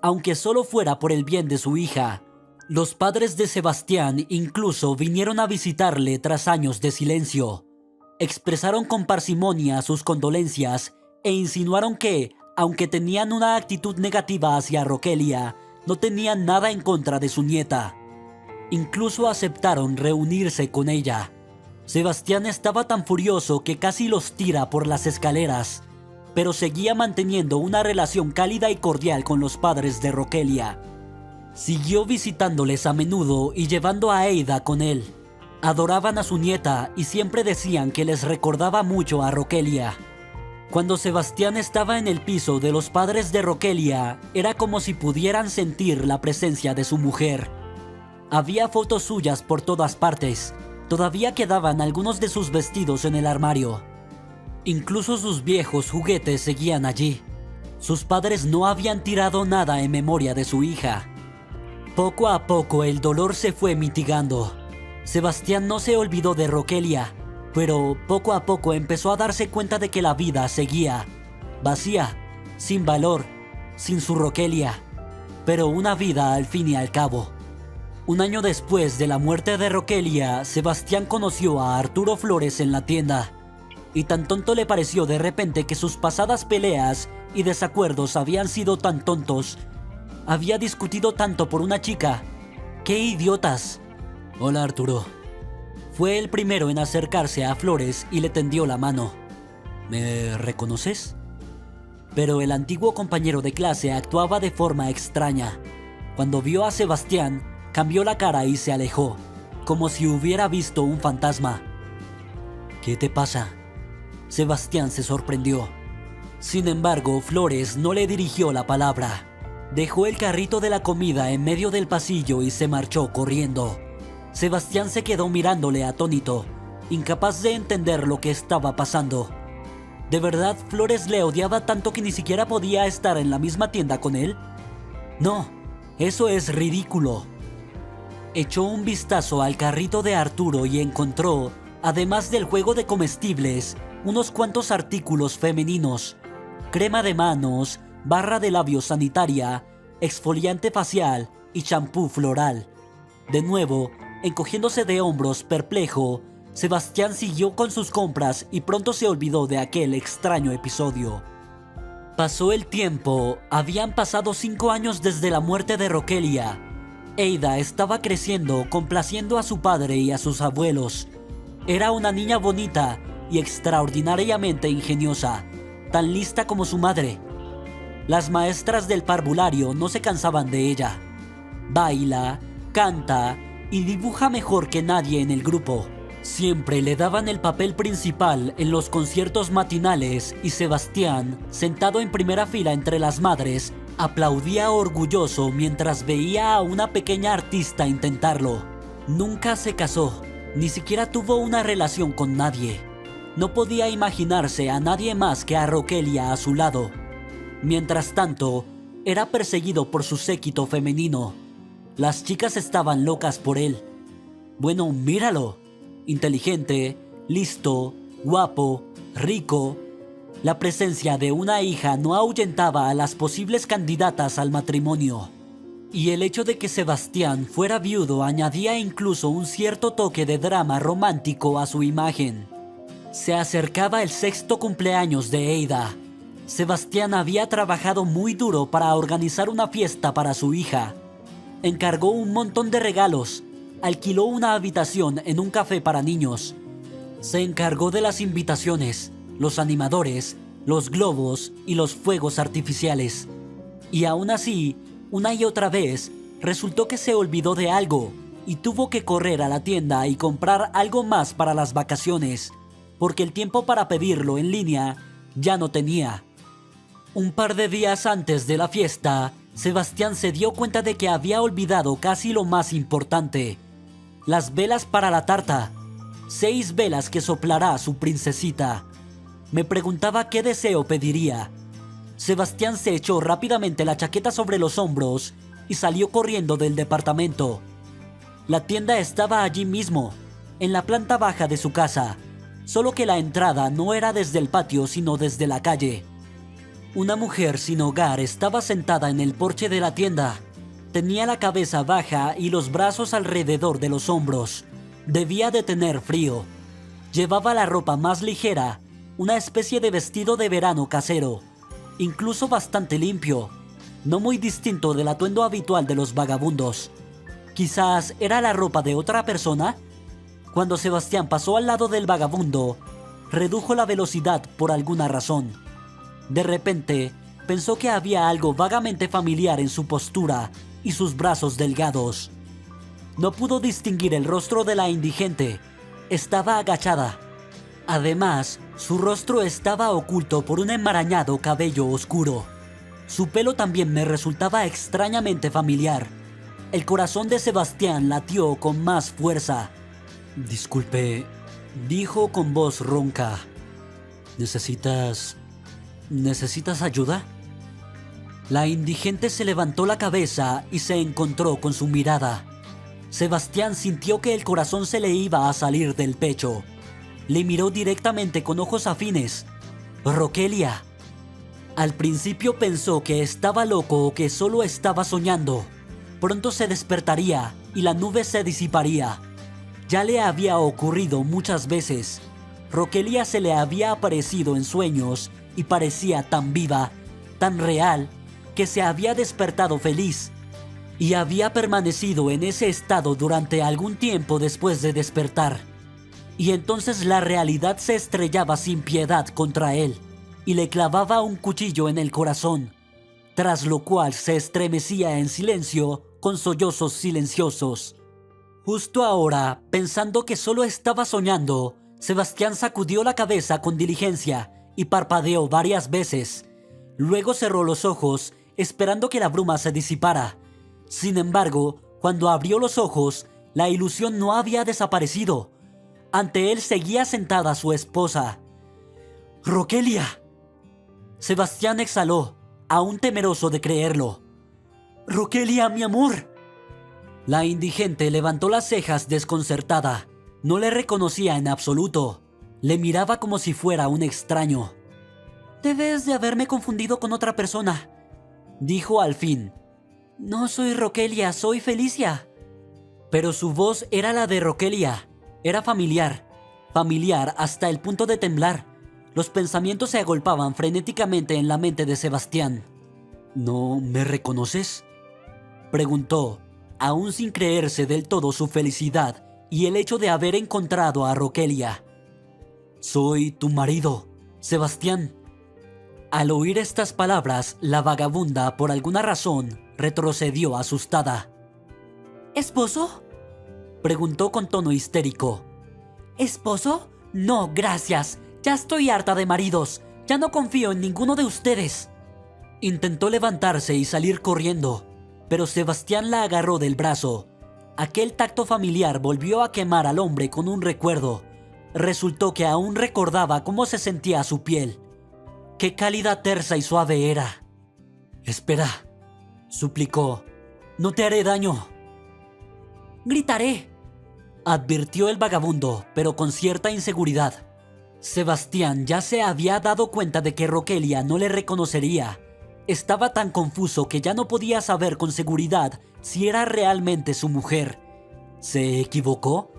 aunque solo fuera por el bien de su hija. Los padres de Sebastián incluso vinieron a visitarle tras años de silencio. Expresaron con parsimonia sus condolencias e insinuaron que, aunque tenían una actitud negativa hacia Rokelia, no tenían nada en contra de su nieta. Incluso aceptaron reunirse con ella. Sebastián estaba tan furioso que casi los tira por las escaleras, pero seguía manteniendo una relación cálida y cordial con los padres de Rokelia. Siguió visitándoles a menudo y llevando a Eida con él. Adoraban a su nieta y siempre decían que les recordaba mucho a Rokelia. Cuando Sebastián estaba en el piso de los padres de Rokelia, era como si pudieran sentir la presencia de su mujer. Había fotos suyas por todas partes. Todavía quedaban algunos de sus vestidos en el armario. Incluso sus viejos juguetes seguían allí. Sus padres no habían tirado nada en memoria de su hija. Poco a poco el dolor se fue mitigando. Sebastián no se olvidó de Rokelia, pero poco a poco empezó a darse cuenta de que la vida seguía, vacía, sin valor, sin su Rokelia, pero una vida al fin y al cabo. Un año después de la muerte de Rokelia, Sebastián conoció a Arturo Flores en la tienda, y tan tonto le pareció de repente que sus pasadas peleas y desacuerdos habían sido tan tontos. Había discutido tanto por una chica. ¡Qué idiotas! Hola, Arturo. Fue el primero en acercarse a Flores y le tendió la mano. ¿Me reconoces? Pero el antiguo compañero de clase actuaba de forma extraña. Cuando vio a Sebastián, cambió la cara y se alejó, como si hubiera visto un fantasma. ¿Qué te pasa? Sebastián se sorprendió. Sin embargo, Flores no le dirigió la palabra. Dejó el carrito de la comida en medio del pasillo y se marchó corriendo. Sebastián se quedó mirándole atónito, incapaz de entender lo que estaba pasando. ¿De verdad Flores le odiaba tanto que ni siquiera podía estar en la misma tienda con él? No, eso es ridículo. Echó un vistazo al carrito de Arturo y encontró, además del juego de comestibles, unos cuantos artículos femeninos: crema de manos, barra de labios sanitaria, exfoliante facial y champú floral. De nuevo, encogiéndose de hombros perplejo, Sebastián siguió con sus compras y pronto se olvidó de aquel extraño episodio. Pasó el tiempo. Habían pasado 5 años desde la muerte de Rokelia. Eida estaba creciendo, complaciendo a su padre y a sus abuelos. Era una niña bonita y extraordinariamente ingeniosa, tan lista como su madre. Las maestras del parvulario no se cansaban de ella. Baila, canta y dibuja mejor que nadie en el grupo. Siempre le daban el papel principal en los conciertos matinales y Sebastián, sentado en primera fila entre las madres, aplaudía orgulloso mientras veía a una pequeña artista intentarlo. Nunca se casó, ni siquiera tuvo una relación con nadie. No podía imaginarse a nadie más que a Rokelia a su lado. Mientras tanto, era perseguido por su séquito femenino. Las chicas estaban locas por él. Bueno, míralo. Inteligente, listo, guapo, rico. La presencia de una hija no ahuyentaba a las posibles candidatas al matrimonio. Y el hecho de que Sebastián fuera viudo añadía incluso un cierto toque de drama romántico a su imagen. Se acercaba el 6º cumpleaños de Eida. Sebastián había trabajado muy duro para organizar una fiesta para su hija. Encargó un montón de regalos, alquiló una habitación en un café para niños. Se encargó de las invitaciones, los animadores, los globos y los fuegos artificiales. Y aún así, una y otra vez, resultó que se olvidó de algo y tuvo que correr a la tienda y comprar algo más para las vacaciones, porque el tiempo para pedirlo en línea ya no tenía. Un par de días antes de la fiesta, Sebastián se dio cuenta de que había olvidado casi lo más importante: las velas para la tarta. 6 velas que soplará su princesita. Me preguntaba qué deseo pediría. Sebastián se echó rápidamente la chaqueta sobre los hombros y salió corriendo del departamento. La tienda estaba allí mismo, en la planta baja de su casa, solo que la entrada no era desde el patio sino desde la calle. Una mujer sin hogar estaba sentada en el porche de la tienda. Tenía la cabeza baja y los brazos alrededor de los hombros. Debía de tener frío. Llevaba la ropa más ligera, una especie de vestido de verano casero, incluso bastante limpio. no muy distinto del atuendo habitual de los vagabundos. Quizás era la ropa de otra persona. Cuando Sebastián pasó al lado del vagabundo, redujo la velocidad por alguna razón. De repente, pensó que había algo vagamente familiar en su postura y sus brazos delgados. No pudo distinguir el rostro de la indigente. Estaba agachada. Además, su rostro estaba oculto por un enmarañado cabello oscuro. Su pelo también me resultaba extrañamente familiar. El corazón de Sebastián latió con más fuerza. «Disculpe», dijo con voz ronca. ¿Necesitas ayuda?» La indigente se levantó la cabeza y se encontró con su mirada. Sebastián sintió que el corazón se le iba a salir del pecho. Le miró directamente con ojos afines. «Rokelia». Al principio pensó que estaba loco o que solo estaba soñando. Pronto se despertaría y la nube se disiparía. Ya le había ocurrido muchas veces. Rokelia se le había aparecido en sueños y parecía tan viva, tan real, que se había despertado feliz. Y había permanecido en ese estado durante algún tiempo después de despertar. Y entonces la realidad se estrellaba sin piedad contra él y le clavaba un cuchillo en el corazón, tras lo cual se estremecía en silencio con sollozos silenciosos. Justo ahora, pensando que solo estaba soñando, Sebastián sacudió la cabeza con diligencia y parpadeó varias veces. Luego cerró los ojos, esperando que la bruma se disipara. Sin embargo, cuando abrió los ojos, la ilusión no había desaparecido. Ante él seguía sentada su esposa. «¡Rokelia!». Sebastián exhaló, aún temeroso de creerlo. «¡Rokelia, mi amor!». La indigente levantó las cejas desconcertada. No le reconocía en absoluto. Le miraba como si fuera un extraño. «Debes de haberme confundido con otra persona», dijo al fin. «No soy Rokelia, soy Felicia». Pero su voz era la de Rokelia. Era familiar hasta el punto de temblar. Los pensamientos se agolpaban frenéticamente en la mente de Sebastián. «¿No me reconoces?», preguntó, aún sin creerse del todo su felicidad y el hecho de haber encontrado a Rokelia. «Soy tu marido, Sebastián». Al oír estas palabras, la vagabunda, por alguna razón, retrocedió asustada. «¿Esposo?», preguntó con tono histérico. «¿Esposo? No, gracias. Ya estoy harta de maridos. Ya no confío en ninguno de ustedes». Intentó levantarse y salir corriendo, pero Sebastián la agarró del brazo. Aquel tacto familiar volvió a quemar al hombre con un recuerdo. Resultó que aún recordaba cómo se sentía su piel. Qué cálida, tersa y suave era. «Espera», suplicó. «No te haré daño». «Gritaré», advirtió el vagabundo, pero con cierta inseguridad. Sebastián ya se había dado cuenta de que Rokelia no le reconocería. Estaba tan confuso que ya no podía saber con seguridad si era realmente su mujer. ¿Se equivocó?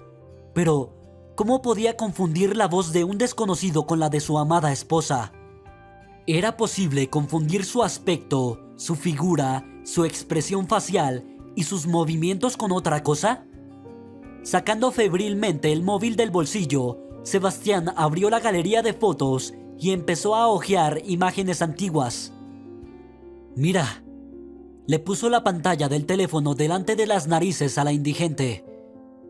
Pero, ¿cómo podía confundir la voz de un desconocido con la de su amada esposa? ¿Era posible confundir su aspecto, su figura, su expresión facial y sus movimientos con otra cosa? Sacando febrilmente el móvil del bolsillo, Sebastián abrió la galería de fotos y empezó a hojear imágenes antiguas. «Mira», le puso la pantalla del teléfono delante de las narices a la indigente.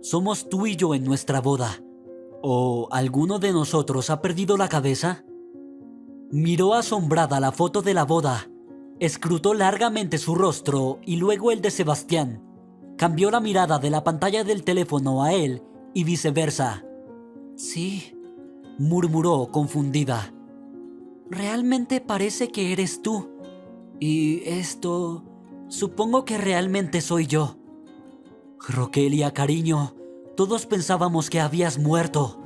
«Somos tú y yo en nuestra boda. ¿O alguno de nosotros ha perdido la cabeza?». Miró asombrada la foto de la boda. Escrutó largamente su rostro y luego el de Sebastián. Cambió la mirada de la pantalla del teléfono a él y viceversa. «Sí», murmuró confundida. «Realmente parece que eres tú. Y esto... supongo que realmente soy yo». «Rokelia, cariño, todos pensábamos que habías muerto».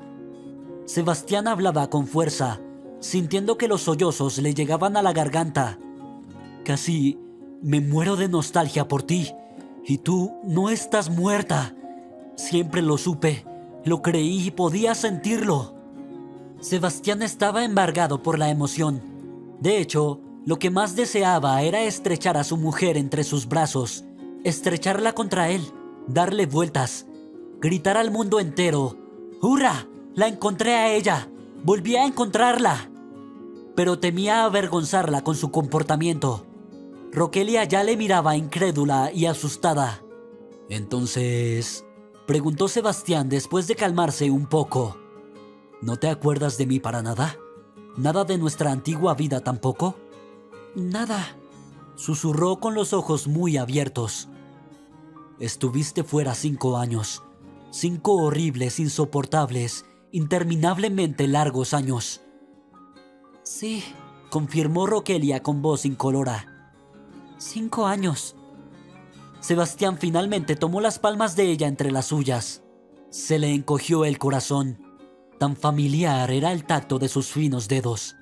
Sebastián hablaba con fuerza, sintiendo que los sollozos le llegaban a la garganta. «Casi me muero de nostalgia por ti. Y tú no estás muerta. Siempre lo supe, lo creí y podía sentirlo». Sebastián estaba embargado por la emoción. De hecho, Lo que más deseaba era estrechar a su mujer entre sus brazos, estrecharla contra él, darle vueltas, gritar al mundo entero: ¡Hurra! ¡La encontré a ella! ¡Volví a encontrarla! Pero temía avergonzarla con su comportamiento. Rokelia ya le miraba incrédula y asustada. «Entonces», preguntó Sebastián después de calmarse un poco, «¿no te acuerdas de mí para nada? ¿Nada de nuestra antigua vida tampoco?» «Nada», susurró con los ojos muy abiertos. «Estuviste fuera 5 años. 5 horribles, insoportables, interminablemente largos años». «Sí», confirmó Rokelia con voz incolora. 5 años. Sebastián finalmente tomó las palmas de ella entre las suyas. Se le encogió el corazón. Tan familiar era el tacto de sus finos dedos.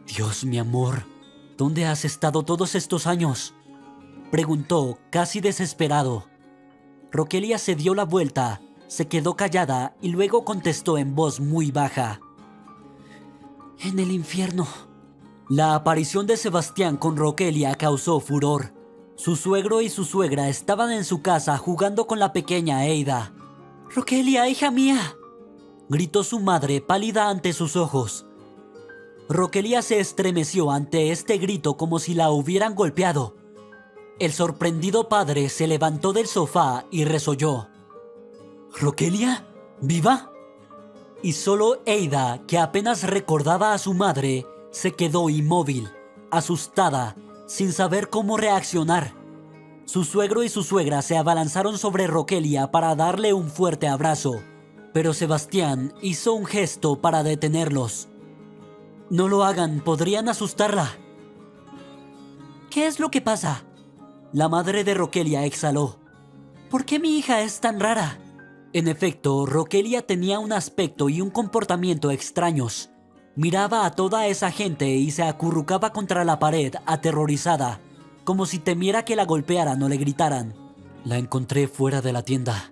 «Dios, mi amor, ¿dónde has estado todos estos años?», preguntó, casi desesperado. Rokelia se dio la vuelta, se quedó callada y luego contestó en voz muy baja: «En el infierno». La aparición de Sebastián con Rokelia causó furor. Su suegro y su suegra estaban en su casa jugando con la pequeña Eida. «¡Rokelia, hija mía!», gritó su madre, pálida ante sus ojos. Rokelia se estremeció ante este grito como si la hubieran golpeado. El sorprendido padre se levantó del sofá y resolló: «¿Rokelia? ¿Viva?». Y solo Eida, que apenas recordaba a su madre, se quedó inmóvil, asustada, sin saber cómo reaccionar. Su suegro y su suegra se abalanzaron sobre Rokelia para darle un fuerte abrazo, pero Sebastián hizo un gesto para detenerlos. «No lo hagan, podrían asustarla». «¿Qué es lo que pasa?», la madre de Rokelia exhaló. «¿Por qué mi hija es tan rara?». En efecto, Rokelia tenía un aspecto y un comportamiento extraños. Miraba a toda esa gente y se acurrucaba contra la pared, aterrorizada, como si temiera que la golpearan o le gritaran. «La encontré fuera de la tienda»,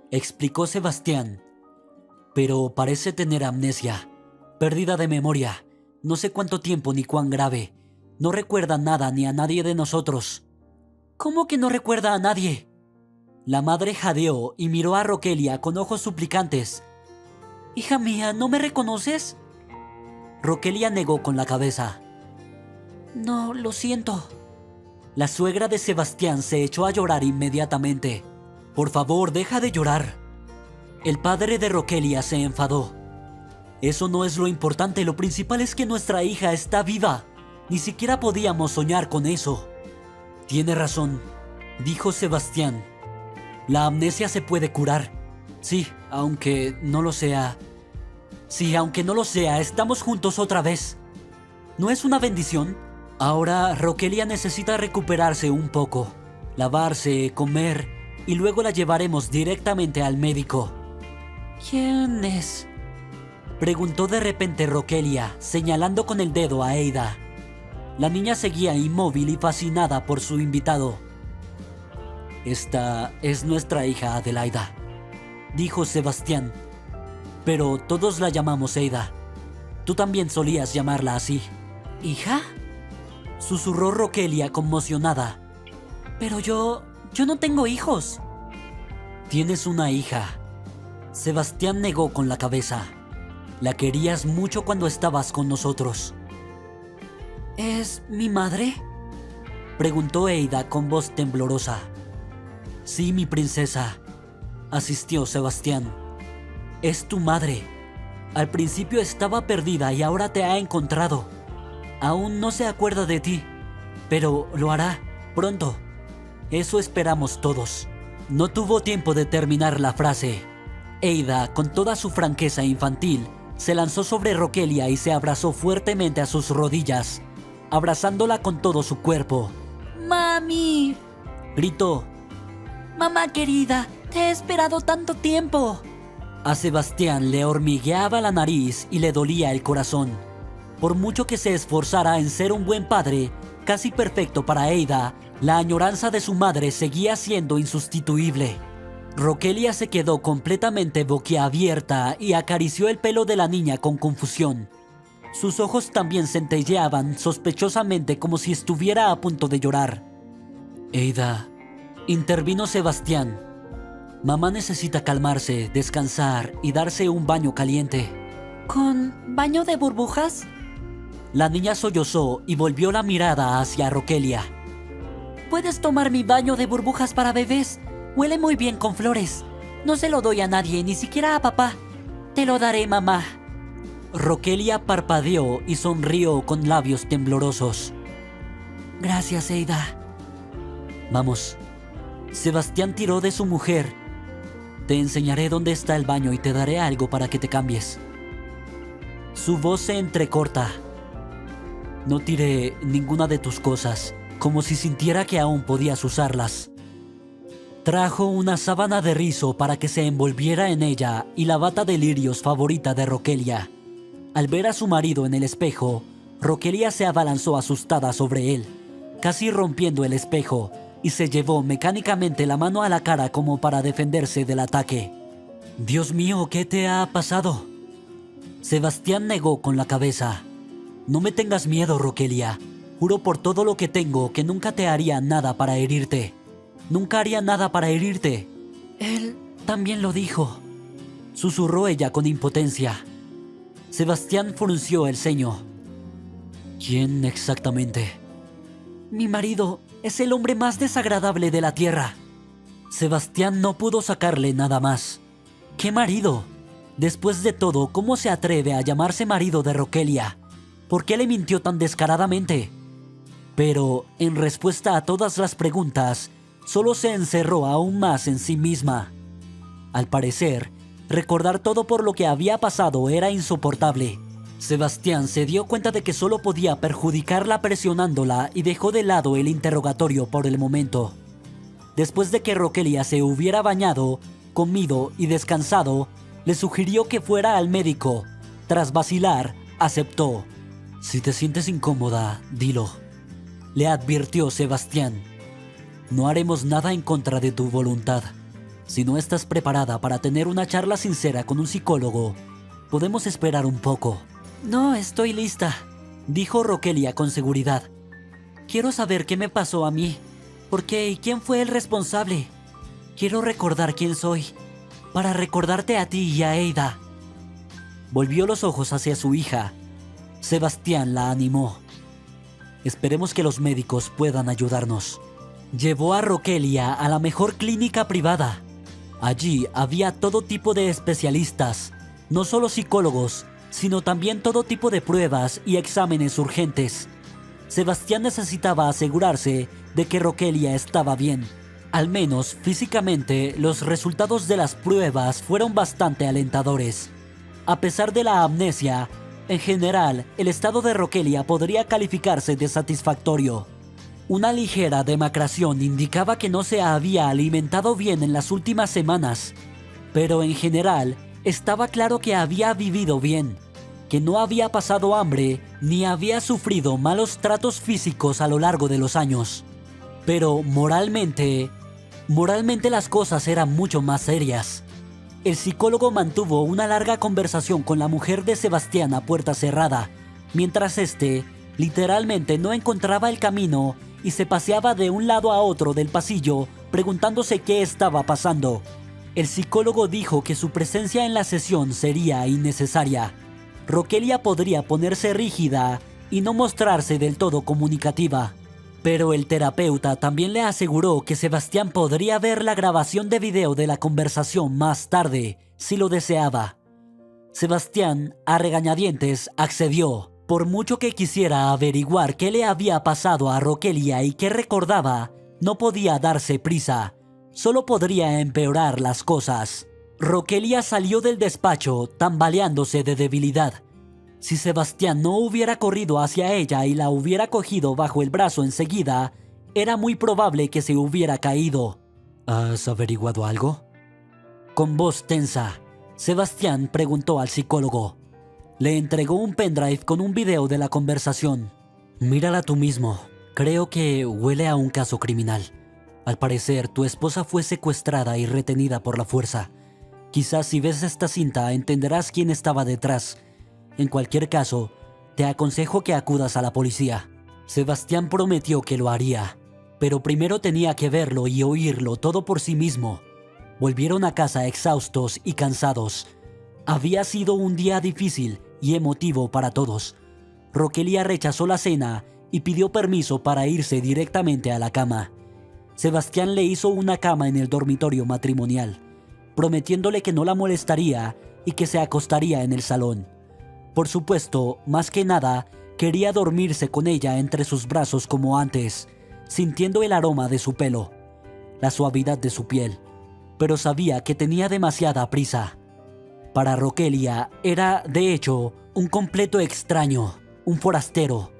explicó Sebastián. «Pero parece tener amnesia, pérdida de memoria, no sé cuánto tiempo ni cuán grave. No recuerda nada ni a nadie de nosotros». «¿Cómo que no recuerda a nadie?». La madre jadeó y miró a Rokelia con ojos suplicantes. «Hija mía, ¿no me reconoces?». Rokelia negó con la cabeza. «No, lo siento». La suegra de Sebastián se echó a llorar inmediatamente. «Por favor, deja de llorar». El padre de Rokelia se enfadó. «Eso no es lo importante, lo principal es que nuestra hija está viva. Ni siquiera podíamos soñar con eso». «Tiene razón», dijo Sebastián. «La amnesia se puede curar. Sí, aunque no lo sea. Sí, aunque no lo sea, estamos juntos otra vez. ¿No es una bendición? Ahora Rokelia necesita recuperarse un poco, lavarse, comer, y luego la llevaremos directamente al médico». «¿Quién es?», preguntó de repente Rokelia, señalando con el dedo a Eida. La niña seguía inmóvil y fascinada por su invitado. «Esta es nuestra hija Adelaida», dijo Sebastián. «Pero todos la llamamos Eida. Tú también solías llamarla así». «¿Hija?», susurró Rokelia conmocionada. «Pero yo no tengo hijos». «Tienes una hija». Sebastián negó con la cabeza. «La querías mucho cuando estabas con nosotros». «¿Es mi madre?», preguntó Eida con voz temblorosa. «Sí, mi princesa», asistió Sebastián. «Es tu madre. Al principio estaba perdida y ahora te ha encontrado. Aún no se acuerda de ti, pero lo hará pronto. Eso esperamos todos». No tuvo tiempo de terminar la frase. Eida, con toda su franqueza infantil, se lanzó sobre Rokelia y se abrazó fuertemente a sus rodillas, abrazándola con todo su cuerpo. «¡Mami!», gritó. «Mamá querida, te he esperado tanto tiempo». A Sebastián le hormigueaba la nariz y le dolía el corazón. Por mucho que se esforzara en ser un buen padre, casi perfecto para Eida, la añoranza de su madre seguía siendo insustituible. Rokelia se quedó completamente boquiabierta y acarició el pelo de la niña con confusión. Sus ojos también centelleaban sospechosamente como si estuviera a punto de llorar. Eida, intervino Sebastián. Mamá necesita calmarse, descansar y darse un baño caliente. ¿Con baño de burbujas? La niña sollozó y volvió la mirada hacia Rokelia. ¿Puedes tomar mi baño de burbujas para bebés? Huele muy bien con flores. No se lo doy a nadie, ni siquiera a papá. Te lo daré, mamá. Rokelia parpadeó y sonrió con labios temblorosos. Gracias, Eida. Vamos. Sebastián tiró de su mujer. Te enseñaré dónde está el baño y te daré algo para que te cambies. Su voz se entrecorta. No tiré ninguna de tus cosas, como si sintiera que aún podías usarlas. Trajo una sábana de rizo para que se envolviera en ella y la bata de lirios favorita de Rokelia. Al ver a su marido en el espejo, Rokelia se abalanzó asustada sobre él, casi rompiendo el espejo, y se llevó mecánicamente la mano a la cara como para defenderse del ataque. Dios mío, ¿qué te ha pasado? Sebastián negó con la cabeza. No me tengas miedo, Rokelia. Juro por todo lo que tengo que nunca te haría nada para herirte. Nunca haría nada para herirte. Él también lo dijo, susurró ella con impotencia. Sebastián frunció el ceño. ¿Quién exactamente? Mi marido es el hombre más desagradable de la tierra. Sebastián no pudo sacarle nada más. ¿Qué marido? Después de todo, ¿cómo se atreve a llamarse marido de Rokelia? ¿Por qué le mintió tan descaradamente? Pero, en respuesta a todas las preguntas, solo se encerró aún más en sí misma. Al parecer, recordar todo por lo que había pasado era insoportable. Sebastián se dio cuenta de que solo podía perjudicarla presionándola y dejó de lado el interrogatorio por el momento. Después de que Rokelia se hubiera bañado, comido y descansado, le sugirió que fuera al médico. Tras vacilar, aceptó. Si te sientes incómoda, dilo, le advirtió Sebastián. No haremos nada en contra de tu voluntad. Si no estás preparada para tener una charla sincera con un psicólogo, podemos esperar un poco. No estoy lista, dijo Rokelia con seguridad. Quiero saber qué me pasó a mí, por qué y quién fue el responsable. Quiero recordar quién soy, para recordarte a ti y a Eida. Volvió los ojos hacia su hija. Sebastián la animó. Esperemos que los médicos puedan ayudarnos. Llevó a Rokelia a la mejor clínica privada. Allí había todo tipo de especialistas, no solo psicólogos, sino también todo tipo de pruebas y exámenes urgentes. Sebastián necesitaba asegurarse de que Rokelia estaba bien. Al menos físicamente, los resultados de las pruebas fueron bastante alentadores. A pesar de la amnesia, en general, el estado de Rokelia podría calificarse de satisfactorio. Una ligera demacración indicaba que no se había alimentado bien en las últimas semanas, pero en general estaba claro que había vivido bien, que no había pasado hambre ni había sufrido malos tratos físicos a lo largo de los años. Pero moralmente las cosas eran mucho más serias. El psicólogo mantuvo una larga conversación con la mujer de Sebastián a puerta cerrada, mientras este literalmente no encontraba el camino y se paseaba de un lado a otro del pasillo preguntándose qué estaba pasando. El psicólogo dijo que su presencia en la sesión sería innecesaria. Rokelia podría ponerse rígida y no mostrarse del todo comunicativa. Pero el terapeuta también le aseguró que Sebastián podría ver la grabación de video de la conversación más tarde, si lo deseaba. Sebastián, a regañadientes, accedió. Por mucho que quisiera averiguar qué le había pasado a Rokelia y qué recordaba, no podía darse prisa. Solo podría empeorar las cosas. Rokelia salió del despacho, tambaleándose de debilidad. Si Sebastián no hubiera corrido hacia ella y la hubiera cogido bajo el brazo enseguida, era muy probable que se hubiera caído. ¿Has averiguado algo? Con voz tensa, Sebastián preguntó al psicólogo. Le entregó un pendrive con un video de la conversación. Mírala tú mismo. Creo que huele a un caso criminal. Al parecer, tu esposa fue secuestrada y retenida por la fuerza. Quizás si ves esta cinta entenderás quién estaba detrás. En cualquier caso, te aconsejo que acudas a la policía. Sebastián prometió que lo haría, pero primero tenía que verlo y oírlo todo por sí mismo. Volvieron a casa exhaustos y cansados. Había sido un día difícil y emotivo para todos. Roquelia rechazó la cena y pidió permiso para irse directamente a la cama. Sebastián le hizo una cama en el dormitorio matrimonial, prometiéndole que no la molestaría y que se acostaría en el salón. Por supuesto, más que nada, quería dormirse con ella entre sus brazos como antes, sintiendo el aroma de su pelo, la suavidad de su piel, pero sabía que tenía demasiada prisa. Para Roquelia era, de hecho, un completo extraño, un forastero.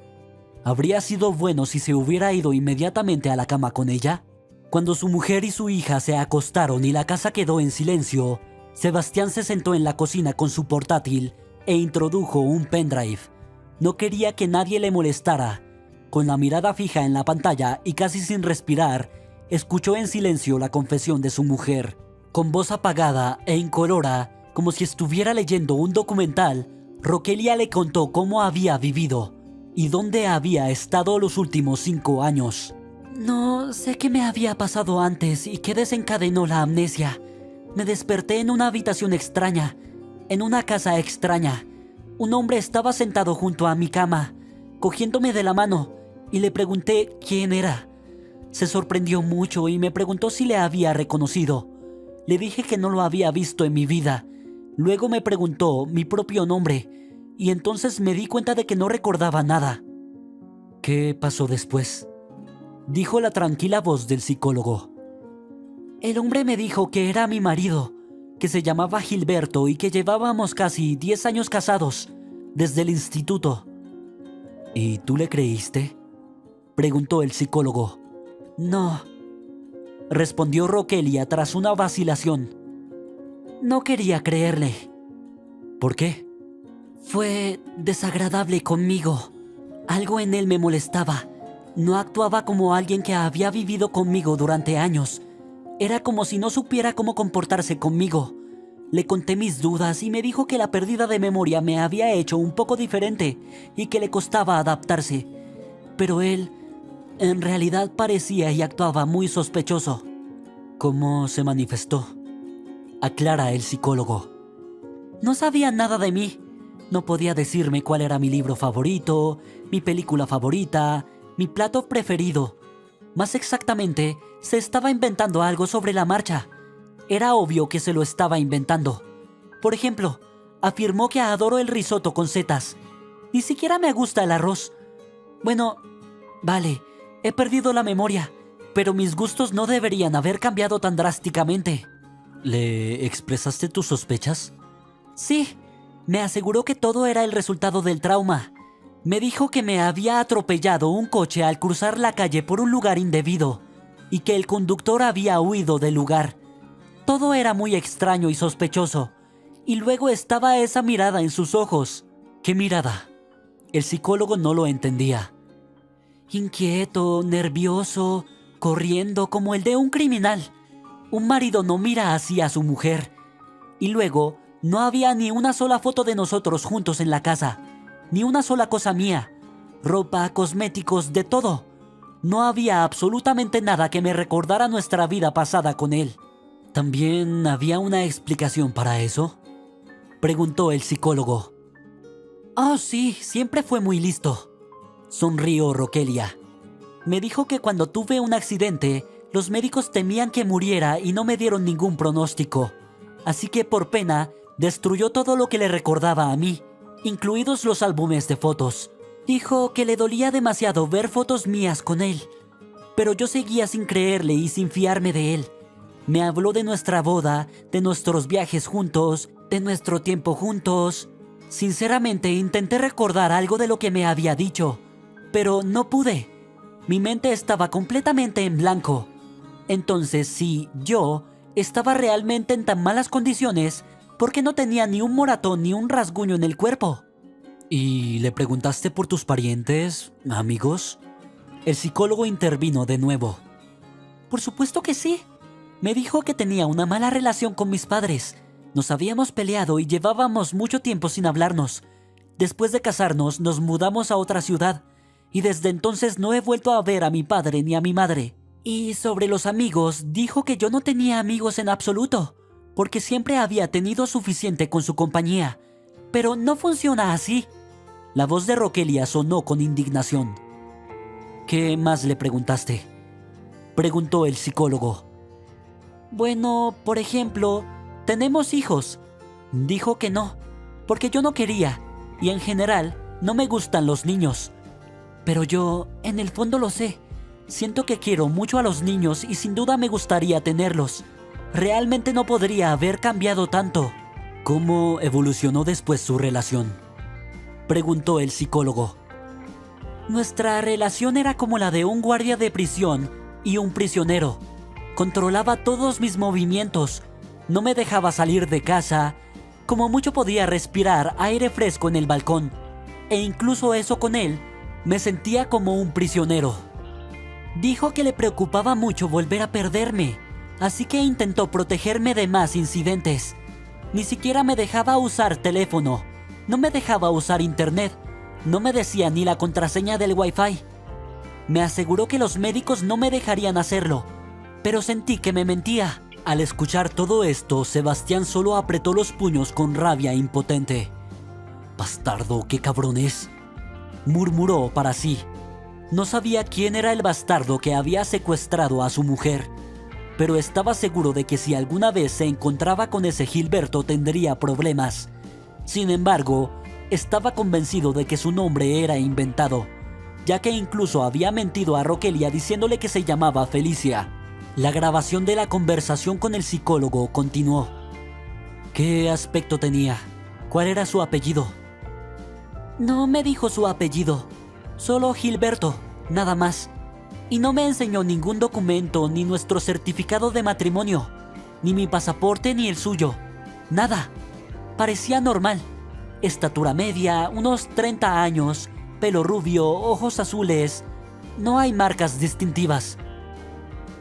¿Habría sido bueno si se hubiera ido inmediatamente a la cama con ella? Cuando su mujer y su hija se acostaron y la casa quedó en silencio, Sebastián se sentó en la cocina con su portátil e introdujo un pendrive. No quería que nadie le molestara. Con la mirada fija en la pantalla y casi sin respirar, escuchó en silencio la confesión de su mujer. Con voz apagada e incolora, como si estuviera leyendo un documental, Roquelia le contó cómo había vivido y dónde había estado los últimos 5 años. No sé qué me había pasado antes y qué desencadenó la amnesia. Me desperté en una habitación extraña, en una casa extraña. Un hombre estaba sentado junto a mi cama, cogiéndome de la mano, y le pregunté quién era. Se sorprendió mucho y me preguntó si le había reconocido. Le dije que no lo había visto en mi vida. Luego me preguntó mi propio nombre, y entonces me di cuenta de que no recordaba nada. ¿Qué pasó después?, dijo la tranquila voz del psicólogo. El hombre me dijo que era mi marido, que se llamaba Gilberto y que llevábamos casi 10 años casados, desde el instituto. ¿Y tú le creíste?, preguntó el psicólogo. No, respondió Roquelia tras una vacilación. No quería creerle. ¿Por qué? Fue desagradable conmigo. Algo en él me molestaba. No actuaba como alguien que había vivido conmigo durante años. Era como si no supiera cómo comportarse conmigo. Le conté mis dudas y me dijo que la pérdida de memoria me había hecho un poco diferente y que le costaba adaptarse. Pero él, en realidad, parecía y actuaba muy sospechoso. ¿Cómo se manifestó?, aclara el psicólogo. No sabía nada de mí. No podía decirme cuál era mi libro favorito, mi película favorita, mi plato preferido. Más exactamente, se estaba inventando algo sobre la marcha. Era obvio que se lo estaba inventando. Por ejemplo, afirmó que adoro el risotto con setas. Ni siquiera me gusta el arroz. Bueno, vale, he perdido la memoria, pero mis gustos no deberían haber cambiado tan drásticamente. ¿Le expresaste tus sospechas? Sí, me aseguró que todo era el resultado del trauma. Me dijo que me había atropellado un coche al cruzar la calle por un lugar indebido y que el conductor había huido del lugar. Todo era muy extraño y sospechoso. Y luego estaba esa mirada en sus ojos. ¿Qué mirada? El psicólogo no lo entendía. Inquieto, nervioso, corriendo como el de un criminal. Un marido no mira así a su mujer. Y luego, no había ni una sola foto de nosotros juntos en la casa. Ni una sola cosa mía. Ropa, cosméticos, de todo. No había absolutamente nada que me recordara nuestra vida pasada con él. ¿También había una explicación para eso?, preguntó el psicólogo. Oh, sí, siempre fue muy listo, sonrió Roquelia. Me dijo que cuando tuve un accidente, los médicos temían que muriera y no me dieron ningún pronóstico. Así que por pena, destruyó todo lo que le recordaba a mí, incluidos los álbumes de fotos. Dijo que le dolía demasiado ver fotos mías con él. Pero yo seguía sin creerle y sin fiarme de él. Me habló de nuestra boda, de nuestros viajes juntos, de nuestro tiempo juntos. Sinceramente, intenté recordar algo de lo que me había dicho, pero no pude. Mi mente estaba completamente en blanco. Entonces, si yo estaba realmente en tan malas condiciones, ¿por qué no tenía ni un moratón ni un rasguño en el cuerpo? ¿Y le preguntaste por tus parientes, amigos? El psicólogo intervino de nuevo. Por supuesto que sí. Me dijo que tenía una mala relación con mis padres. Nos habíamos peleado y llevábamos mucho tiempo sin hablarnos. Después de casarnos, nos mudamos a otra ciudad y desde entonces no he vuelto a ver a mi padre ni a mi madre. Y sobre los amigos, dijo que yo no tenía amigos en absoluto, porque siempre había tenido suficiente con su compañía. Pero no funciona así. La voz de Rokelia sonó con indignación. ¿Qué más le preguntaste?, preguntó el psicólogo. Bueno, por ejemplo, ¿tenemos hijos? Dijo que no, porque yo no quería, y en general no me gustan los niños. Pero yo, en el fondo lo sé. Siento que quiero mucho a los niños y sin duda me gustaría tenerlos. Realmente no podría haber cambiado tanto. ¿Cómo evolucionó después su relación?, preguntó el psicólogo. Nuestra relación era como la de un guardia de prisión y un prisionero. Controlaba todos mis movimientos. No me dejaba salir de casa. Como mucho podía respirar aire fresco en el balcón. E incluso eso con él, me sentía como un prisionero. Dijo que le preocupaba mucho volver a perderme, así que intentó protegerme de más incidentes. Ni siquiera me dejaba usar teléfono. No me dejaba usar internet. No me decía ni la contraseña del Wi-Fi. Me aseguró que los médicos no me dejarían hacerlo, pero sentí que me mentía. Al escuchar todo esto, Sebastián solo apretó los puños con rabia impotente. «Bastardo, qué cabrón es», murmuró para sí. No sabía quién era el bastardo que había secuestrado a su mujer, pero estaba seguro de que si alguna vez se encontraba con ese Gilberto tendría problemas. Sin embargo, estaba convencido de que su nombre era inventado, ya que incluso había mentido a Rokelia diciéndole que se llamaba Felicia. La grabación de la conversación con el psicólogo continuó. ¿Qué aspecto tenía? ¿Cuál era su apellido? No me dijo su apellido, solo Gilberto, nada más. Y no me enseñó ningún documento, ni nuestro certificado de matrimonio, ni mi pasaporte ni el suyo. Nada. Parecía normal. Estatura media, unos 30 años, pelo rubio, ojos azules. No hay marcas distintivas.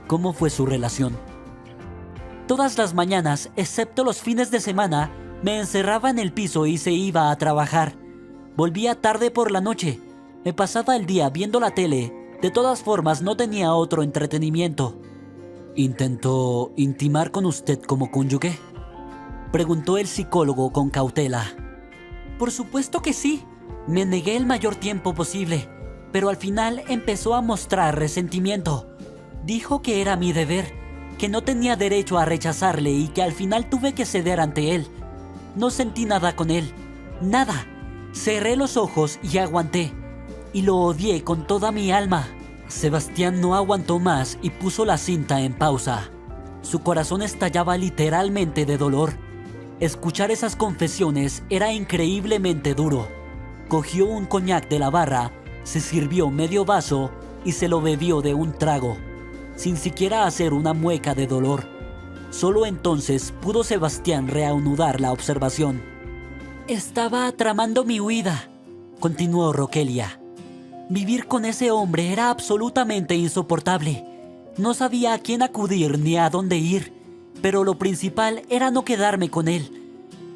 ¿Cómo fue su relación? Todas las mañanas, excepto los fines de semana, me encerraba en el piso y se iba a trabajar. Volvía tarde por la noche. Me pasaba el día viendo la tele. De todas formas, no tenía otro entretenimiento. ¿Intentó intimar con usted como cónyuge?, preguntó el psicólogo con cautela. Por supuesto que sí. Me negué el mayor tiempo posible, pero al final empezó a mostrar resentimiento. Dijo que era mi deber, que no tenía derecho a rechazarle y que al final tuve que ceder ante él. No sentí nada con él. Nada. Cerré los ojos y aguanté. Y lo odié con toda mi alma. Sebastián no aguantó más y puso la cinta en pausa. Su corazón estallaba literalmente de dolor. Escuchar esas confesiones era increíblemente duro. Cogió un coñac de la barra, se sirvió medio vaso y se lo bebió de un trago, sin siquiera hacer una mueca de dolor. Solo entonces pudo Sebastián reanudar la observación. Estaba tramando mi huida, continuó Rokelia. Vivir con ese hombre era absolutamente insoportable. No sabía a quién acudir ni a dónde ir, pero lo principal era no quedarme con él.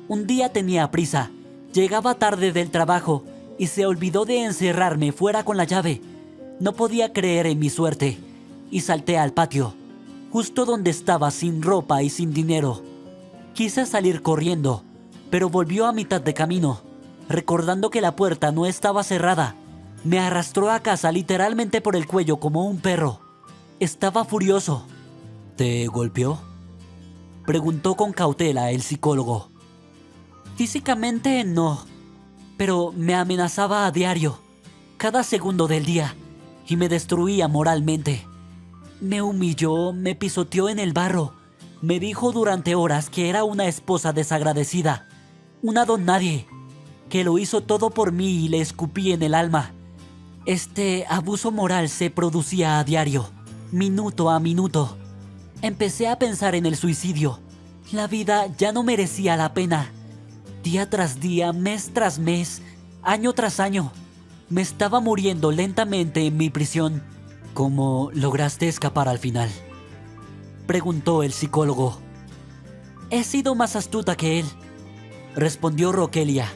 Un día tenía prisa, llegaba tarde del trabajo y se olvidó de encerrarme fuera con la llave. No podía creer en mi suerte y salté al patio, justo donde estaba sin ropa y sin dinero. Quise salir corriendo, pero volvió a mitad de camino, recordando que la puerta no estaba cerrada. Me arrastró a casa literalmente por el cuello como un perro. Estaba furioso. ¿Te golpeó?, preguntó con cautela el psicólogo. Físicamente no, pero me amenazaba a diario, cada segundo del día, y me destruía moralmente. Me humilló, me pisoteó en el barro, me dijo durante horas que era una esposa desagradecida, una don nadie, que lo hizo todo por mí y le escupí en el alma. Este abuso moral se producía a diario, minuto a minuto. Empecé a pensar en el suicidio. La vida ya no merecía la pena. Día tras día, mes tras mes, año tras año, me estaba muriendo lentamente en mi prisión. ¿Cómo lograste escapar al final?, preguntó el psicólogo. He sido más astuta que él, respondió Rokelia.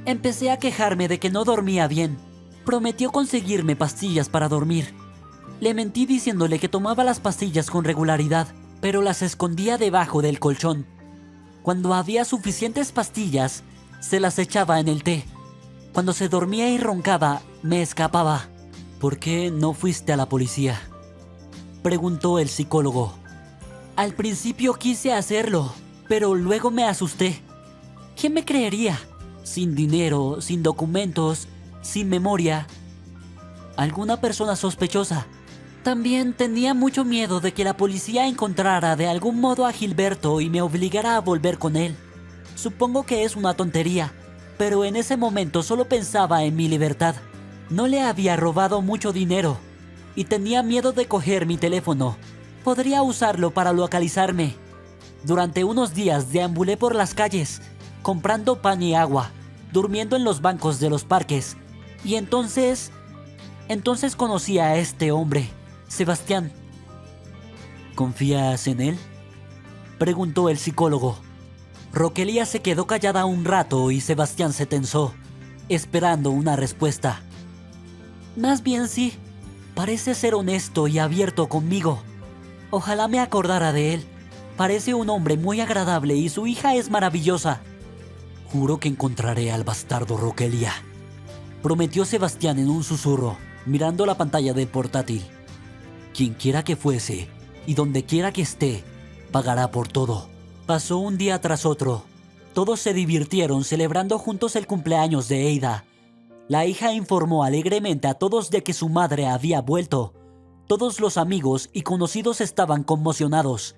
Empecé a quejarme de que no dormía bien. Prometió conseguirme pastillas para dormir. Le mentí diciéndole que tomaba las pastillas con regularidad, pero las escondía debajo del colchón. Cuando había suficientes pastillas, se las echaba en el té. Cuando se dormía y roncaba, me escapaba. ¿Por qué no fuiste a la policía?, preguntó el psicólogo. Al principio quise hacerlo, pero luego me asusté. ¿Quién me creería? Sin dinero, sin documentos, sin memoria. Alguna persona sospechosa. También tenía mucho miedo de que la policía encontrara de algún modo a Gilberto y me obligara a volver con él. Supongo que es una tontería, pero en ese momento solo pensaba en mi libertad. No le había robado mucho dinero y tenía miedo de coger mi teléfono. Podría usarlo para localizarme. Durante unos días deambulé por las calles, comprando pan y agua, durmiendo en los bancos de los parques. Y entonces conocí a este hombre, Sebastián. ¿Confías en él?, preguntó el psicólogo. Roquelia se quedó callada un rato y Sebastián se tensó, esperando una respuesta. Más bien sí, parece ser honesto y abierto conmigo. Ojalá me acordara de él. Parece un hombre muy agradable y su hija es maravillosa. Juro que encontraré al bastardo Roquelia, prometió Sebastián en un susurro, mirando la pantalla del portátil. Quien quiera que fuese, y donde quiera que esté, pagará por todo. Pasó un día tras otro. Todos se divirtieron celebrando juntos el cumpleaños de Eida. La hija informó alegremente a todos de que su madre había vuelto. Todos los amigos y conocidos estaban conmocionados.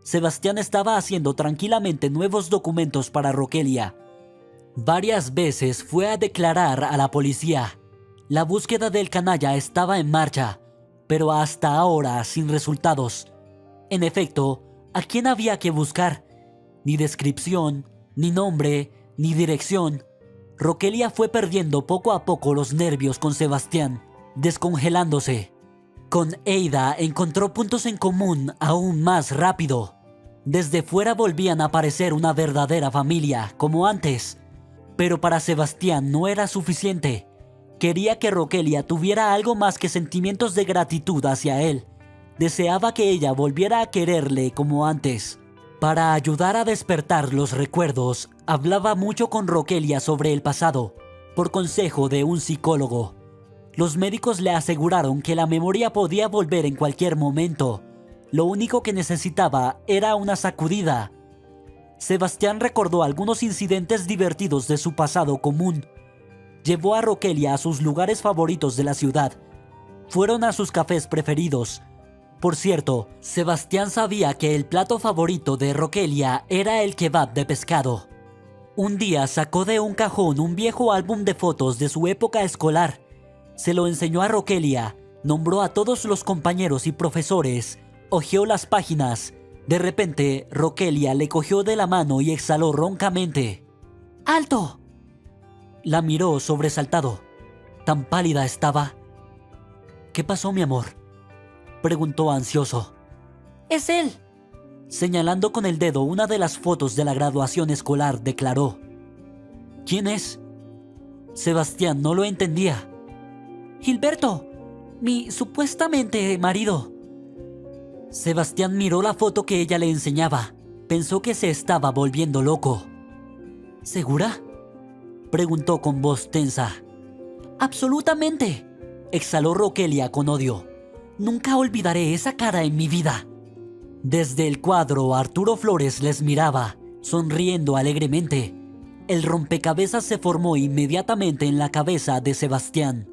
Sebastián estaba haciendo tranquilamente nuevos documentos para Roquelia. Varias veces fue a declarar a la policía. La búsqueda del canalla estaba en marcha, pero hasta ahora sin resultados. En efecto, ¿a quién había que buscar? Ni descripción, ni nombre, ni dirección. Roquelia fue perdiendo poco a poco los nervios con Sebastián, descongelándose. Con Eida encontró puntos en común aún más rápido. Desde fuera volvían a parecer una verdadera familia, como antes. Pero para Sebastián no era suficiente. Quería que Roquelia tuviera algo más que sentimientos de gratitud hacia él. Deseaba que ella volviera a quererle como antes. Para ayudar a despertar los recuerdos, hablaba mucho con Roquelia sobre el pasado, por consejo de un psicólogo. Los médicos le aseguraron que la memoria podía volver en cualquier momento. Lo único que necesitaba era una sacudida. Sebastián recordó algunos incidentes divertidos de su pasado común. Llevó a Roquelia a sus lugares favoritos de la ciudad. Fueron a sus cafés preferidos. Por cierto, Sebastián sabía que el plato favorito de Roquelia era el kebab de pescado. Un día sacó de un cajón un viejo álbum de fotos de su época escolar. Se lo enseñó a Roquelia, nombró a todos los compañeros y profesores, hojeó las páginas. De repente, Roquelia le cogió de la mano y exhaló roncamente. ¡Alto! La miró sobresaltado. Tan pálida estaba. ¿Qué pasó, mi amor?, preguntó ansioso. ¡Es él!, señalando con el dedo una de las fotos de la graduación escolar, declaró. ¿Quién es? Sebastián no lo entendía. Gilberto, mi supuestamente marido. Sebastián miró la foto que ella le enseñaba. Pensó que se estaba volviendo loco. ¿Segura?, preguntó con voz tensa. Absolutamente, exhaló Roquelia con odio. Nunca olvidaré esa cara en mi vida. Desde el cuadro, Arturo Flores les miraba, sonriendo alegremente. El rompecabezas se formó inmediatamente en la cabeza de Sebastián.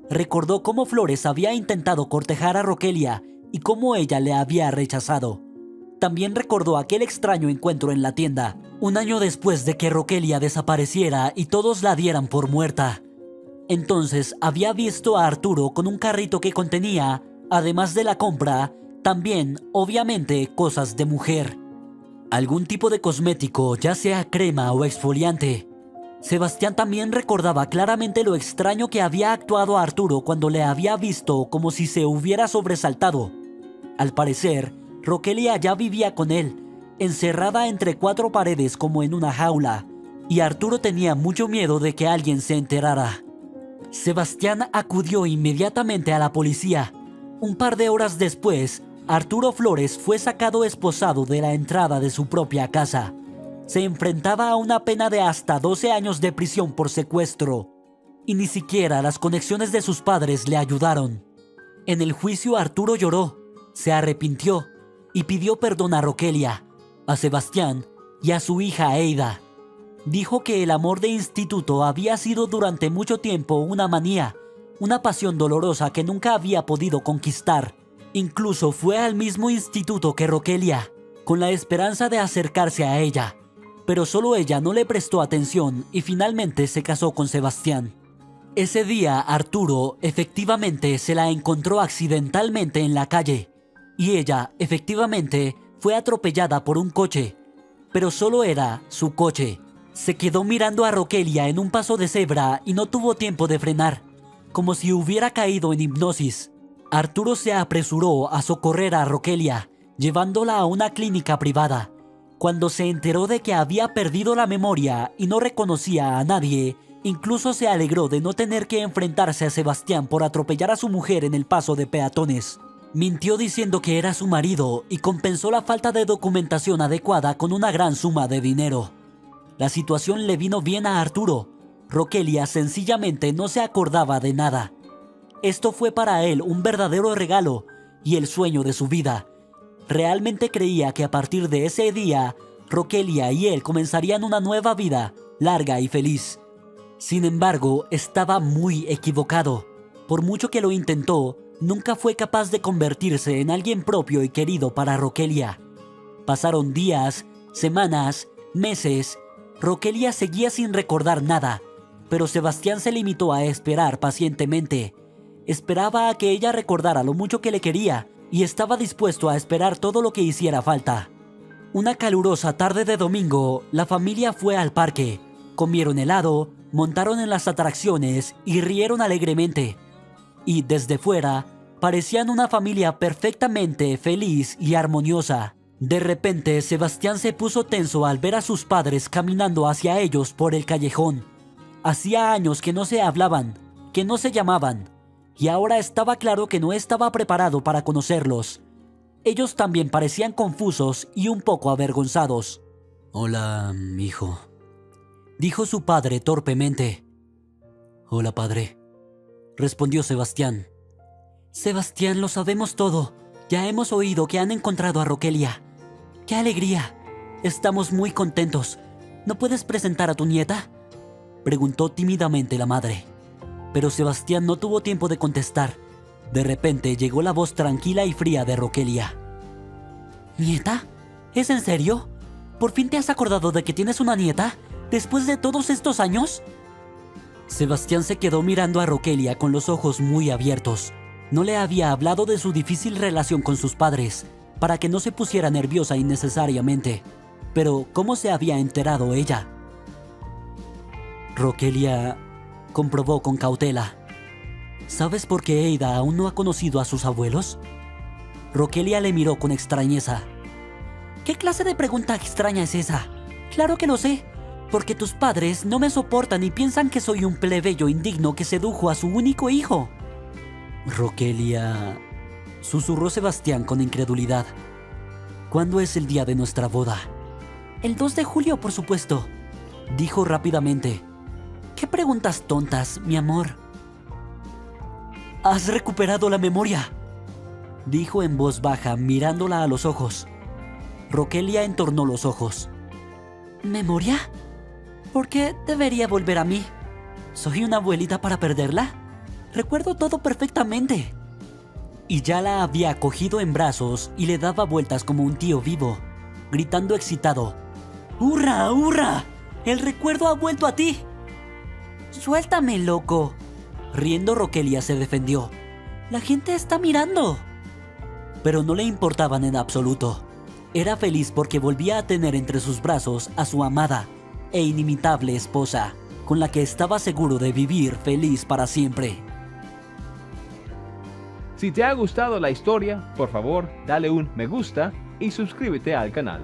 Recordó cómo Flores había intentado cortejar a Roquelia y cómo ella le había rechazado. También recordó aquel extraño encuentro en la tienda, un año después de que Roquelia desapareciera y todos la dieran por muerta. Entonces había visto a Arturo con un carrito que contenía, además de la compra, también, obviamente, cosas de mujer. Algún tipo de cosmético, ya sea crema o exfoliante. Sebastián también recordaba claramente lo extraño que había actuado Arturo cuando le había visto, como si se hubiera sobresaltado. Al parecer, Roquelia ya vivía con él, encerrada entre cuatro paredes como en una jaula, y Arturo tenía mucho miedo de que alguien se enterara. Sebastián acudió inmediatamente a la policía. Un par de horas después, Arturo Flores fue sacado esposado de la entrada de su propia casa. Se enfrentaba a una pena de hasta 12 años de prisión por secuestro, y ni siquiera las conexiones de sus padres le ayudaron. En el juicio Arturo lloró, se arrepintió y pidió perdón a Roquelia, a Sebastián y a su hija Eida. Dijo que el amor de instituto había sido durante mucho tiempo una manía, una pasión dolorosa que nunca había podido conquistar. Incluso fue al mismo instituto que Roquelia, con la esperanza de acercarse a ella, pero solo ella no le prestó atención y finalmente se casó con Sebastián. Ese día Arturo efectivamente se la encontró accidentalmente en la calle, y ella efectivamente fue atropellada por un coche, pero solo era su coche. Se quedó mirando a Roquelia en un paso de cebra y no tuvo tiempo de frenar, como si hubiera caído en hipnosis. Arturo se apresuró a socorrer a Roquelia, llevándola a una clínica privada. Cuando se enteró de que había perdido la memoria y no reconocía a nadie, incluso se alegró de no tener que enfrentarse a Sebastián por atropellar a su mujer en el paso de peatones. Mintió diciendo que era su marido y compensó la falta de documentación adecuada con una gran suma de dinero. La situación le vino bien a Arturo. Roquelia sencillamente no se acordaba de nada. Esto fue para él un verdadero regalo y el sueño de su vida. Realmente creía que a partir de ese día, Roquelia y él comenzarían una nueva vida, larga y feliz. Sin embargo, estaba muy equivocado. Por mucho que lo intentó, nunca fue capaz de convertirse en alguien propio y querido para Roquelia. Pasaron días, semanas, meses. Roquelia seguía sin recordar nada, pero Sebastián se limitó a esperar pacientemente. Esperaba a que ella recordara lo mucho que le quería y estaba dispuesto a esperar todo lo que hiciera falta. Una calurosa tarde de domingo, la familia fue al parque. Comieron helado, montaron en las atracciones y rieron alegremente. Y desde fuera, parecían una familia perfectamente feliz y armoniosa. De repente, Sebastián se puso tenso al ver a sus padres caminando hacia ellos por el callejón. Hacía años que no se hablaban, que no se llamaban, y ahora estaba claro que no estaba preparado para conocerlos. Ellos también parecían confusos y un poco avergonzados. «Hola, hijo», dijo su padre torpemente. «Hola, padre», respondió Sebastián. «Sebastián, lo sabemos todo. Ya hemos oído que han encontrado a Roquelia. ¡Qué alegría! Estamos muy contentos. ¿No puedes presentar a tu nieta?», preguntó tímidamente la madre. Pero Sebastián no tuvo tiempo de contestar. De repente llegó la voz tranquila y fría de Roquelia. «¿Nieta? ¿Es en serio? ¿Por fin te has acordado de que tienes una nieta? ¿Después de todos estos años?». Sebastián se quedó mirando a Roquelia con los ojos muy abiertos. No le había hablado de su difícil relación con sus padres, para que no se pusiera nerviosa innecesariamente. Pero, ¿cómo se había enterado ella? Roquelia comprobó con cautela. ¿Sabes por qué Eida aún no ha conocido a sus abuelos? Roquelia le miró con extrañeza. ¿Qué clase de pregunta extraña es esa? Claro que lo sé, porque tus padres no me soportan y piensan que soy un plebeyo indigno que sedujo a su único hijo. Roquelia, susurró Sebastián con incredulidad. ¿Cuándo es el día de nuestra boda? El 2 de julio, por supuesto, dijo rápidamente. ¿Qué preguntas tontas, mi amor? Has recuperado la memoria, dijo en voz baja mirándola a los ojos. Roquelia entornó los ojos. ¿Memoria? ¿Por qué debería volver a mí? ¿Soy una abuelita para perderla? Recuerdo todo perfectamente. Y ya la había cogido en brazos y le daba vueltas como un tío vivo, gritando excitado. ¡Hurra, hurra! ¡El recuerdo ha vuelto a ti! ¡Suéltame, loco! Riendo, Roquelia se defendió. ¡La gente está mirando! Pero no le importaban en absoluto. Era feliz porque volvía a tener entre sus brazos a su amada e inimitable esposa, con la que estaba seguro de vivir feliz para siempre. Si te ha gustado la historia, por favor, dale un me gusta y suscríbete al canal.